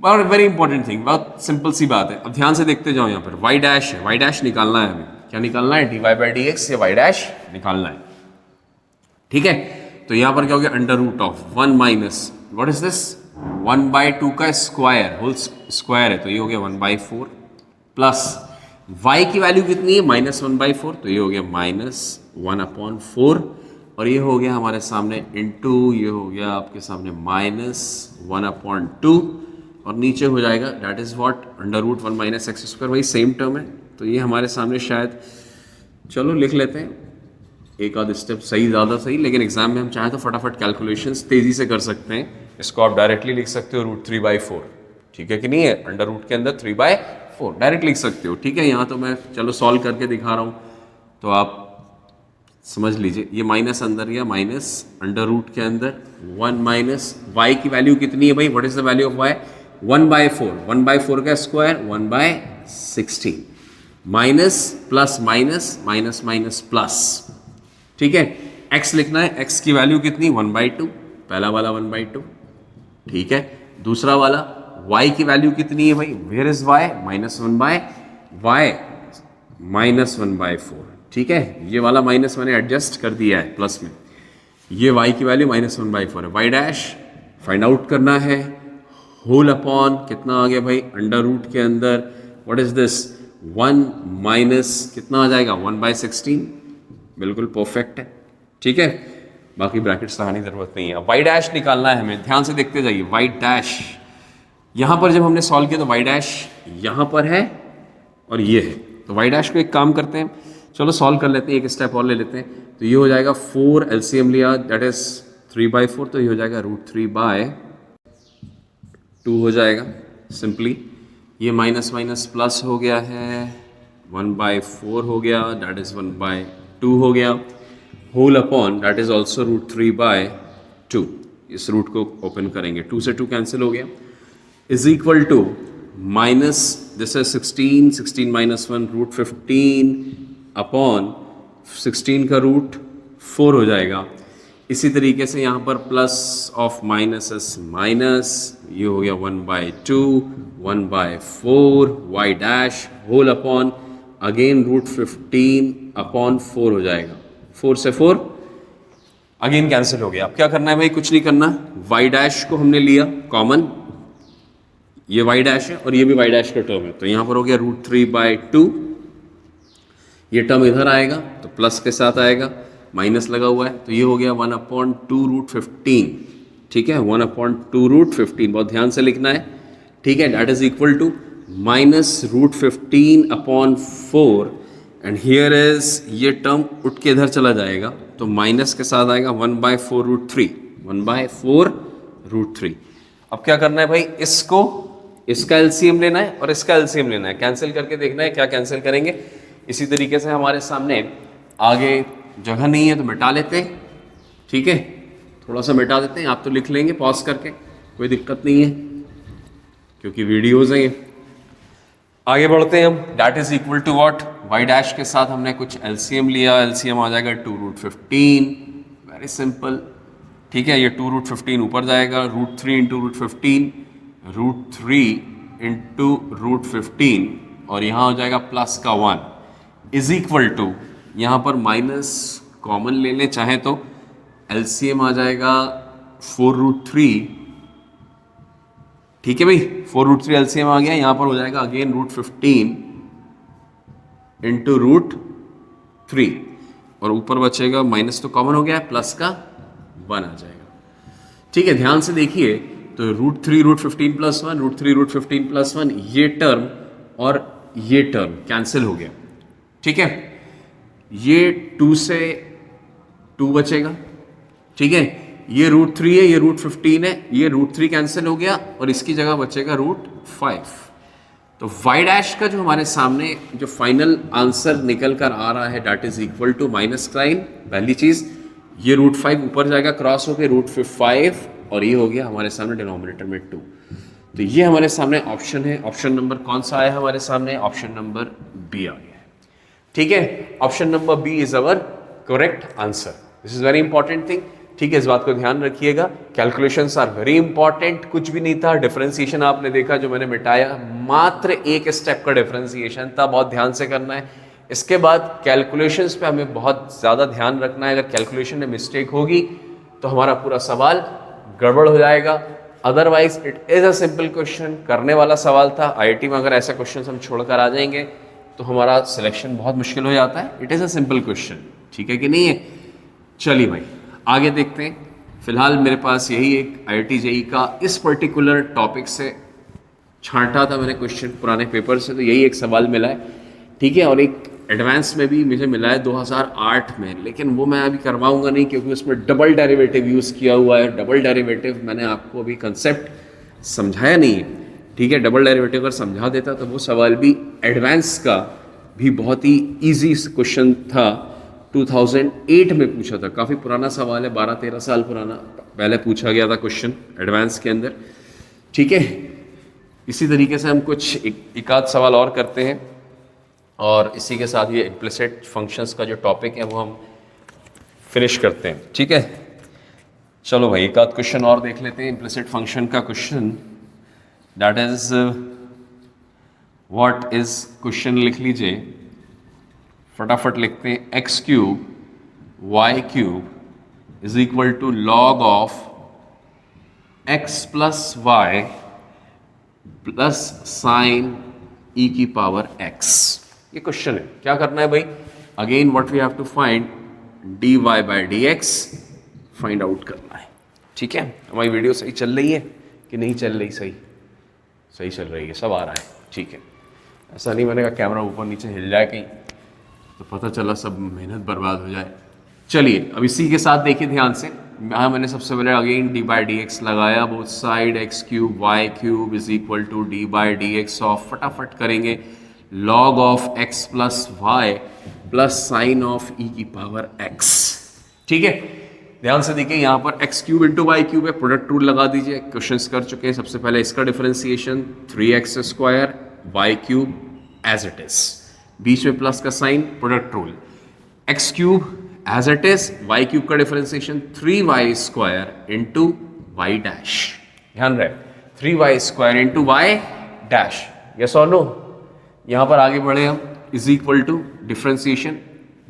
बहुत वेरी इंपॉर्टेंट थिंग, बहुत सिंपल सी बात है। अब ध्यान से देखते जाओ, यहाँ पर y' है, y' निकालना है हमें। क्या निकालना है? dy/dx या y' निकालना है, ठीक है। तो यहाँ पर क्या हो गया, √(1 - व्हाट इज दिस, 1/2 का स्क्वायर, होल स्क्वायर है, तो ये हो गया 1/4 प्लस y की वैल्यू कितनी है -1/4, तो ये हो गया -1/4, और ये हो गया हमारे सामने इंटू, ये हो गया आपके सामने -1/2, और नीचे हो जाएगा दैट इज व्हाट, √(1 - x²), वही सेम टर्म है। तो ये हमारे सामने शायद, चलो लिख लेते हैं एक आध स्टेप सही, ज़्यादा सही, लेकिन एग्जाम में हम चाहें तो फटाफट कैलकुलेशंस तेज़ी से कर सकते हैं। इसको आप डायरेक्टली लिख सकते हो √3/4, ठीक है कि नहीं है, अंडर रूट के अंदर 3/4 डायरेक्ट लिख सकते हो, ठीक है। यहाँ तो मैं चलो सॉल्व करके दिखा रहा हूँ, तो आप समझ लीजिए। ये माइनस अंदर या माइनस अंडर रूट के अंदर 1 माइनस y की वैल्यू कितनी है भाई, what is the value of y, 1/4, 1/4 का square 1/6, 16 minus plus minus minus minus plus, ठीक है। x लिखना है, x की वैल्यू कितनी 1/2, पहला वाला 1/2, ठीक है। दूसरा वाला y की वैल्यू कितनी है भाई, वेयर इज y, -1/y -1/4, ठीक है। ये वाला माइनस मैंने एडजस्ट कर दिया है प्लस में, ये y की वैल्यू -1/4 है। y डैश फाइंड आउट करना है, होल अपॉन कितना आ गया भाई, अंडर रूट के अंदर व्हाट इज दिस 1 माइनस कितना आ जाएगा 1/16, बिल्कुल परफेक्ट है, ठीक है। बाकी ब्रैकेट्स लगाने की जरूरत नहीं है। y डैश निकालना है हमें, ध्यान से देखते जाइए। y डैश यहाँ पर जब हमने सॉल्व किया तो y डैश यहाँ पर है और ये है, तो y डैश को एक काम करते हैं, चलो सॉल्व कर लेते हैं, एक स्टेप और ले लेते हैं। तो ये हो जाएगा 4 एलसीएम लिया दैट इज 3/4, तो ये हो जाएगा √3/2 हो जाएगा सिंपली। ये माइनस माइनस प्लस हो गया है, 1/4 हो गया दैट इज 1/2 हो गया, whole upon that is also √3/2। इस रूट को ओपन करेंगे, 2 से 2 कैंसिल हो गया, is equal to minus this is 16, 16 माइनस 1 √15 अपॉन 16 का √4 हो जाएगा। इसी तरीके से यहाँ पर plus of minus is minus, ये हो गया 1/2 1/4 y dash whole upon again √15 upon 4 हो जाएगा, 4 से 4 अगेन कैंसिल हो गया। अब क्या करना है भाई, कुछ नहीं करना, y डैश को हमने लिया कॉमन, ये y डैश है और ये भी y डैश का टर्म है, तो यहाँ पर हो गया √3/2, ये टर्म इधर आएगा तो प्लस के साथ आएगा, माइनस लगा हुआ है तो ये हो गया 1/2 √15, ठीक है, 1/2 √15, बहुत ध्यान से लिखना है, ठीक है। That is equal to minus √15 upon 4 and here is ये टर्म उठ के इधर चला जाएगा तो माइनस के साथ आएगा 1/4 √3, 1/4 √3। अब क्या करना है भाई, इसको इसका एलसीएम लेना है और इसका एलसीएम लेना है, कैंसिल करके देखना है क्या कैंसिल करेंगे। इसी तरीके से हमारे सामने आगे जगह नहीं है तो मिटा लेते हैं, ठीक है, थोड़ा सा मिटा देते हैं, आप तो लिख लेंगे पॉज करके, कोई दिक्कत नहीं है क्योंकि वीडियोज़ हैं ये। आगे बढ़ते हैं हम, that is equal to what, y dash के साथ हमने कुछ एलसीएम लिया, एलसीएम आ जाएगा 2 √15, वेरी सिंपल, ठीक है। ये 2 √15 ऊपर जाएगा, √3 इंटू √15, √3 इंटू √15 और यहाँ हो जाएगा प्लस का 1 इज इक्वल टू, यहाँ पर माइनस कॉमन ले लें चाहे तो, एलसीएम आ जाएगा 4 √3, ठीक है भाई, 4 √3 एलसीएम आ गया, यहाँ पर हो जाएगा अगेन √15 इंटू √3 और ऊपर बचेगा माइनस तो कॉमन हो गया है, प्लस का 1 आ जाएगा, ठीक है। ध्यान से देखिए तो √3 √15 प्लस 1, √3 √15 प्लस 1, ये टर्म और ये टर्म कैंसिल हो गया, ठीक है। ये 2 से 2 बचेगा, ठीक है, ये √3 है, ये √15 है, ये √3 कैंसिल हो गया और इसकी जगह बचेगा √5। तो y डैश का जो हमारे सामने जो फाइनल आंसर निकल कर आ रहा है that is equal to minus sine, पहली चीज ये √5 ऊपर जाएगा क्रॉस होकर √5 और ये हो गया हमारे सामने डिनोमिनेटर में 2। तो ये हमारे सामने ऑप्शन है, ऑप्शन नंबर कौन सा आया हमारे सामने, ऑप्शन नंबर बी आ गया है, ठीक है। Option number B is our correct answer, this is very important thing, ठीक है, इस बात को ध्यान रखिएगा। कैलकुलेशंस आर वेरी इंपॉर्टेंट, कुछ भी नहीं था, डिफरेंशिएशन आपने देखा जो मैंने मिटाया, मात्र एक स्टेप का डिफरेंशिएशन था, बहुत ध्यान से करना है। इसके बाद कैलकुलेशंस पे हमें बहुत ज़्यादा ध्यान रखना है, अगर कैलकुलेशन में मिस्टेक होगी तो हमारा पूरा सवाल गड़बड़ हो जाएगा, otherwise it is a simple question, करने वाला सवाल था। आईआईटी में अगर ऐसे क्वेश्चन हम छोड़कर आ जाएंगे तो हमारा सिलेक्शन बहुत मुश्किल हो जाता है, it is a simple question, ठीक है कि नहीं है। चलिए भाई आगे देखते हैं, फिलहाल मेरे पास यही एक आईआईटी जेईई का इस पर्टिकुलर टॉपिक से छांटा था मैंने क्वेश्चन पुराने पेपर से, तो यही एक सवाल मिला है, ठीक है। और एक एडवांस में भी मुझे मिला है 2008 में, लेकिन वो मैं अभी करवाऊंगा नहीं क्योंकि उसमें डबल डेरिवेटिव यूज़ किया हुआ है। डबल डेरिवेटिव मैंने आपको अभी कंसेप्ट समझाया नहीं है, ठीक है। डबल डेरिवेटिव अगर समझा देता तो वो सवाल भी एडवांस का भी बहुत ही ईजी क्वेश्चन था, 2008 में पूछा था, काफ़ी पुराना सवाल है, 12-13 साल पुराना पहले पूछा गया था क्वेश्चन एडवांस के अंदर, ठीक है। इसी तरीके से हम कुछ एक आध सवाल और करते हैं और इसी के साथ ये इम्प्लिसिट फंक्शंस का जो टॉपिक है वो हम फिनिश करते हैं, ठीक है। चलो भाई एक आध क्वेश्चन और देख लेते हैं इम्प्लिसिट फंक्शन का question, that is what is, question लिख लीजिए फटाफट लिखते हैं, x cube y cube is equal to log of x plus y plus sine e की पावर एक्स। ये क्वेश्चन है, क्या करना है भाई, again what we have to find d y by d x find out करना है, ठीक है। हमारी वीडियो सही चल रही है कि नहीं चल रही, सही चल रही है, सब आ रहा है, ठीक है। ऐसा नहीं मैंने कहा कैमरा ऊपर नीचे हिल जाए कहीं तो पता चला सब मेहनत बर्बाद हो जाए। चलिए अब इसी के साथ देखिए ध्यान से, यहाँ मैंने सबसे पहले again d by d x लगाया, both side x cube y cube is equal to d by d x of, फटाफट करेंगे, log of x plus y plus sine of e की पावर एक्स, ठीक है। ध्यान से देखिए यहाँ पर x cube into y cube है, प्रोडक्ट रूल लगा दीजिए, क्वेश्चंस कर चुके हैं। सबसे पहले इसका differentiation 3x square y cube as it is, बीच में प्लस का sign, product rule, x cube as it is, y cube का differentiation 3y square into y dash, ध्यान रहे 3y square into y dash, yes और नो। यहां पर आगे बढ़े हम, इज इक्वल टू डिफरेंशिएशन,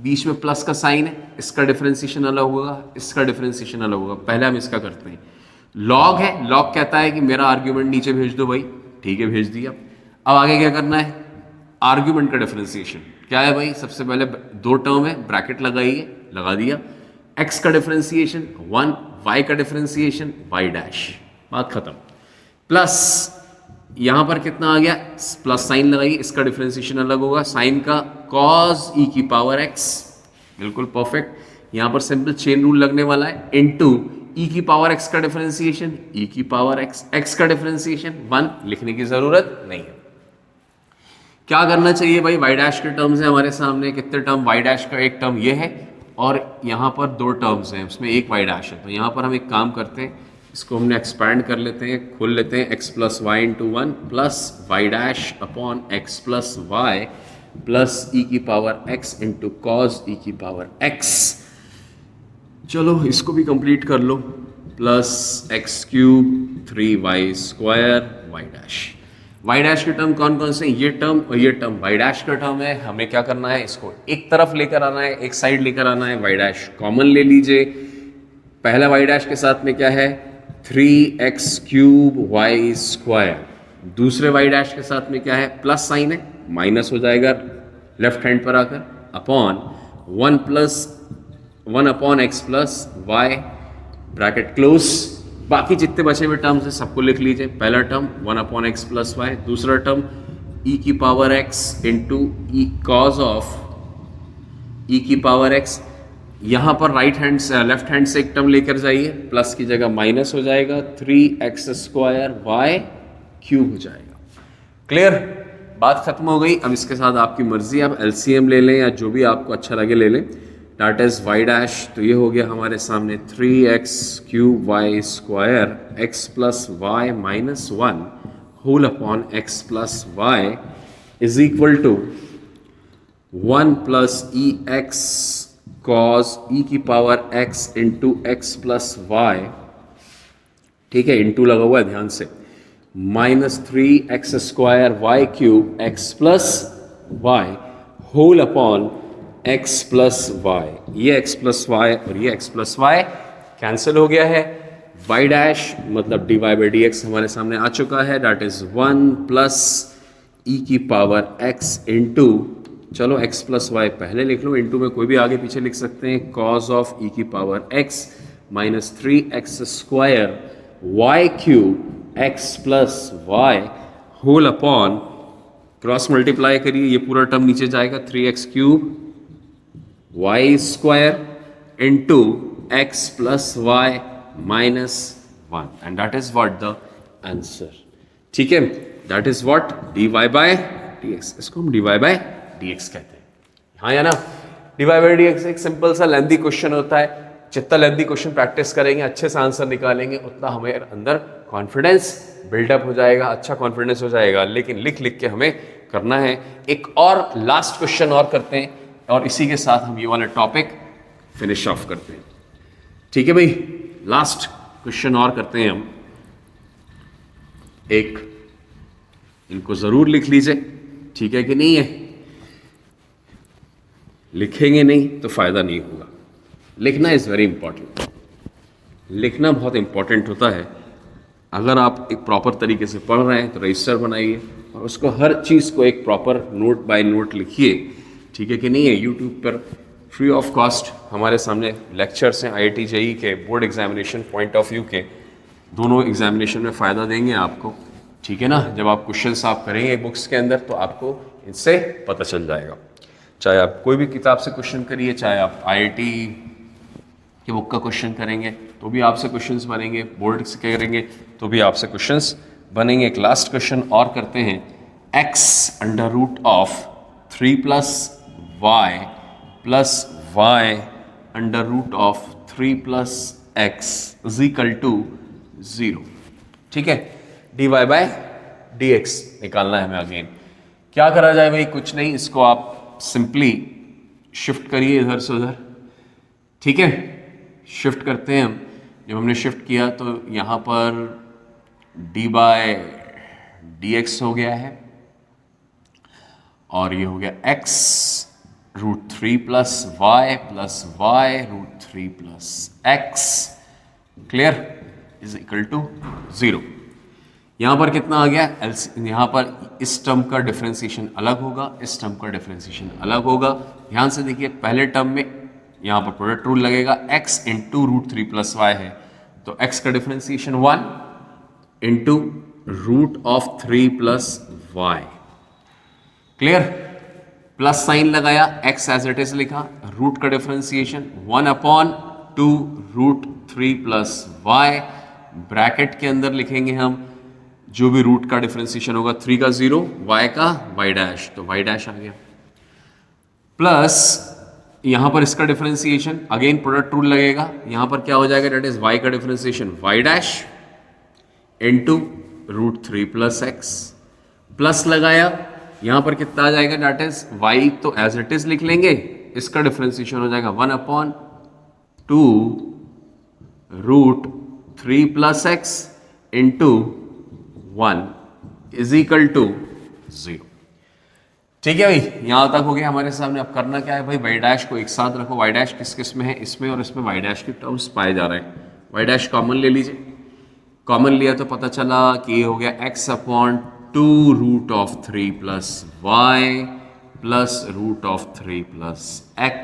बीच में प्लस का साइन है, इसका डिफरेंशिएशन अलग होगा, इसका डिफरेंशिएशन अलग होगा। पहले हम इसका करते हैं, लॉग है, लॉग कहता है कि मेरा आर्ग्यूमेंट नीचे भेज दो भाई, ठीक है भेज दिया। अब आगे क्या करना है, आर्ग्यूमेंट का डिफरेंशिएशन क्या है भाई, सबसे पहले दो टर्म है, ब्रैकेट लगाइए, लगा दिया, x का डिफरेंशिएशन 1, y का डिफरेंशिएशन y डैश, बात खत्म। प्लस यहां पर कितना आ गया, प्लस साइन लगाइए, इसका डिफरेंशिएशन अलग होगा, साइन का cos e की पावर x, बिल्कुल परफेक्ट। यहां पर सिंपल चेन रूल लगने वाला है, इनटू e की पावर x का डिफरेंशिएशन e की पावर x का डिफरेंशिएशन 1, लिखने की जरूरत नहीं है। क्या करना चाहिए भाई, y डैश के टर्म्स है हमारे सामने, कितने टर्म, y डैश का एक टर्म ये है और यहाँ पर दो टर्म्स हैं, उसमें एक y डैश है, तो यहाँ पर हम एक काम करते हैं, इसको हमने एक्सपैंड कर लेते हैं, खोल लेते हैं, x plus y into 1 plus y dash upon x plus y plus e की power x into cos e की पावर x। चलो इसको भी कंप्लीट कर लो, plus x cube 3y square y dash, y dash के टर्म कौन कौन से, ये टर्म और ये टर्म वाई डैश का टर्म है, हमें क्या करना है, इसको एक तरफ लेकर आना है, एक साइड लेकर आना है, वाई डैश कॉमन ले लीजिए। पहला वाई डैश के साथ में क्या है, 3x क्यूब वाई स्क्वायर, दूसरे वाई डैश के साथ में क्या है, प्लस साइन है, माइनस हो जाएगा लेफ्ट हैंड पर आकर, upon 1 upon x plus y, bracket close. बाकी जितने बचे हुए टर्म्स हैं सबको लिख लीजिए, पहला term 1 upon x plus y, दूसरा टर्म e की power x into e cos of e की पावर x। यहाँ पर राइट हैंड से लेफ्ट हैंड से एक टर्म लेकर जाइए, प्लस की जगह माइनस हो जाएगा, 3x स्क्वायर वाई क्यूब हो जाएगा। क्लियर, बात खत्म हो गई। अब इसके साथ आपकी मर्जी, आप LCM ले लें या जो भी आपको अच्छा लगे ले लें, दैट इज वाई डैश, तो ये हो गया हमारे सामने 3x cube y square x plus y minus 1 whole upon x plus y is equal to 1 plus e x cos e की power x into x plus y, ठीक है, इंटू लगा हुआ है ध्यान से, minus 3x square y cube x plus y whole upon x plus y, ये x प्लस वाई और ये x प्लस वाई कैंसिल हो गया है, y डैश मतलब dy बाई डी एक्स हमारे सामने आ चुका है, दैट इज 1 प्लस ई की पावर x इंटू, चलो x प्लस वाई पहले लिख लो, इंटू में कोई भी आगे पीछे लिख सकते हैं, कॉज ऑफ ई की power x minus 3x square y cube x plus y whole upon, cross multiply करिए, ये पूरा टर्म नीचे जाएगा, 3x cube y square into x plus y minus 1, and that is what the answer, ठीक है, that is what dy by dx, इसको हम dy बाय dx कहते हैं, हाँ या ना। dy बाय dx एक सिंपल सा लेंथी क्वेश्चन होता है, जितना लेंथी क्वेश्चन प्रैक्टिस करेंगे, अच्छे से आंसर निकालेंगे, उतना हमें अंदर कॉन्फिडेंस बिल्डअप हो जाएगा, अच्छा कॉन्फिडेंस हो जाएगा। लेकिन लिख लिख के हमें करना है। एक और लास्ट क्वेश्चन और करते हैं और इसी के साथ हम ये वाला टॉपिक फिनिश ऑफ करते हैं। ठीक है भाई, लास्ट क्वेश्चन और करते हैं हम। एक इनको जरूर लिख लीजिए, ठीक है कि नहीं है? लिखेंगे नहीं तो फायदा नहीं होगा। लिखना इज वेरी इंपॉर्टेंट, लिखना बहुत इंपॉर्टेंट होता है। अगर आप एक प्रॉपर तरीके से पढ़ रहे हैं तो रजिस्टर बनाइए और उसको हर चीज़ को एक प्रॉपर नोट बाय नोट लिखिए, ठीक है कि नहीं है? यूट्यूब पर फ्री ऑफ कॉस्ट हमारे सामने लेक्चर्स हैं IIT JEE के, board examination point of view के, दोनों एग्जामिनेशन में फ़ायदा देंगे आपको, ठीक है ना? जब आप क्वेश्चन आप करेंगे बुक्स के अंदर तो आपको इससे पता चल जाएगा। चाहे आप कोई भी किताब से क्वेश्चन करिए, चाहे आप IIT की बुक का क्वेश्चन करेंगे तो भी आपसे क्वेश्चंस बनेंगे, बोर्ड से करेंगे तो भी आपसे क्वेश्चंस बनेंगे। एक लास्ट क्वेश्चन और करते हैं। x under root of 3 plus y under root of 3 plus x is equal to 0, ठीक है? dy बाय dx निकालना है हमें। अगेन क्या करा जाए भाई? कुछ नहीं, इसको आप सिंपली शिफ्ट करिए इधर से उधर, ठीक है? शिफ्ट करते हैं हम। जब हमने शिफ्ट किया तो यहाँ पर डी बाय डी एक्स हो गया है और ये हो गया x root 3 plus y root 3 plus x, clear, is equal to 0। यहाँ पर कितना आ गया? यहाँ पर इस टर्म का डिफरेंशिएशन अलग होगा, इस टर्म का डिफरेंशिएशन अलग होगा। ध्यान से देखिए, पहले टर्म में यहाँ पर प्रोडक्ट रूल लगेगा, x into root 3 plus y है तो x का डिफरेंशिएशन 1 into root of 3 plus y, clear? Plus sine लगाया, x एज इट इज लिखा, रूट का differentiation 1/2 root 3 plus y, bracket के अंदर लिखेंगे हम जो भी रूट का डिफरेंशिएशन होगा, 3 का 0, y का y डैश, तो y डैश आ गया, प्लस यहां पर इसका डिफरेंशिएशन अगेन प्रोडक्ट रूल लगेगा। यहां पर क्या हो जाएगा? दैट इज y का differentiation y dash into root 3 plus x, plus लगाया, यहां पर कितना आ जाएगा? दैट इज y तो एज इट इज लिख लेंगे, इसका डिफरेंशिएशन हो जाएगा 1/2 root 3 plus x into 1 is equal to 0, ठीक है भाई? यहां तक हो गया हमारे सामने। अब करना क्या है भाई? y डैश को एक साथ रखो। y डैश किस किस में है? इसमें और इसमें y डैश की टर्म्स पाए जा रहे हैं। y डैश कॉमन ले लीजिए, कॉमन लिया तो पता चला कि ये हो गया x/2 root of 3 plus y plus root of 3 plus x।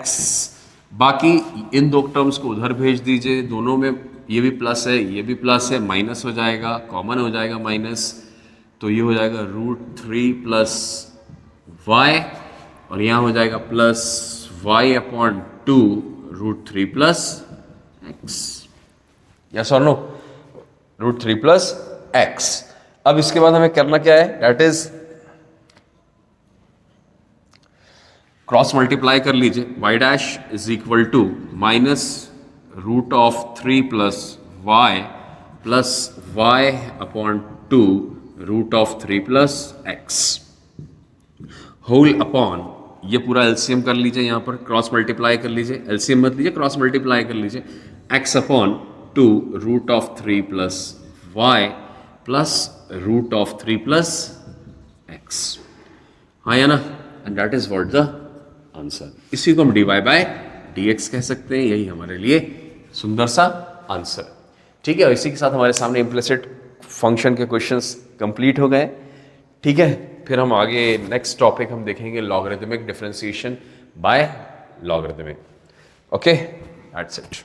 बाकी इन दो टर्म्स को उधर भेज दीजिए, दोनों में ये भी प्लस है, ये भी प्लस है, माइनस हो जाएगा, कॉमन हो जाएगा माइनस, तो ये हो जाएगा रूट 3 प्लस y और यहाँ हो जाएगा plus y/2 root 3 plus x, yes और नो? Root 3 plus x। अब इसके बाद हमें करना क्या है? दैट इज क्रॉस मल्टीप्लाई कर लीजिए, y dash is equal to minus root of 3 plus y plus y/2 root of 3 plus x whole upon, ये पूरा एलसीएम कर लीजिए, यहाँ पर क्रॉस मल्टीप्लाई कर लीजिए, एलसीएम मत लीजिए, क्रॉस मल्टीप्लाई कर लीजिए, x/2 root of 3 plus y plus root of 3 plus x, हाँ या ना? And that is what the answer. इसी को हम dy बाय dx कह सकते हैं, यही हमारे लिए सुंदर सा आंसर, ठीक है? इसी के साथ हमारे सामने इम्प्लिसिट फंक्शन के क्वेश्चंस कंप्लीट हो गए, ठीक है? फिर हम आगे नेक्स्ट टॉपिक हम देखेंगे logarithmic differentiation by logarithmic. Okay, that's it.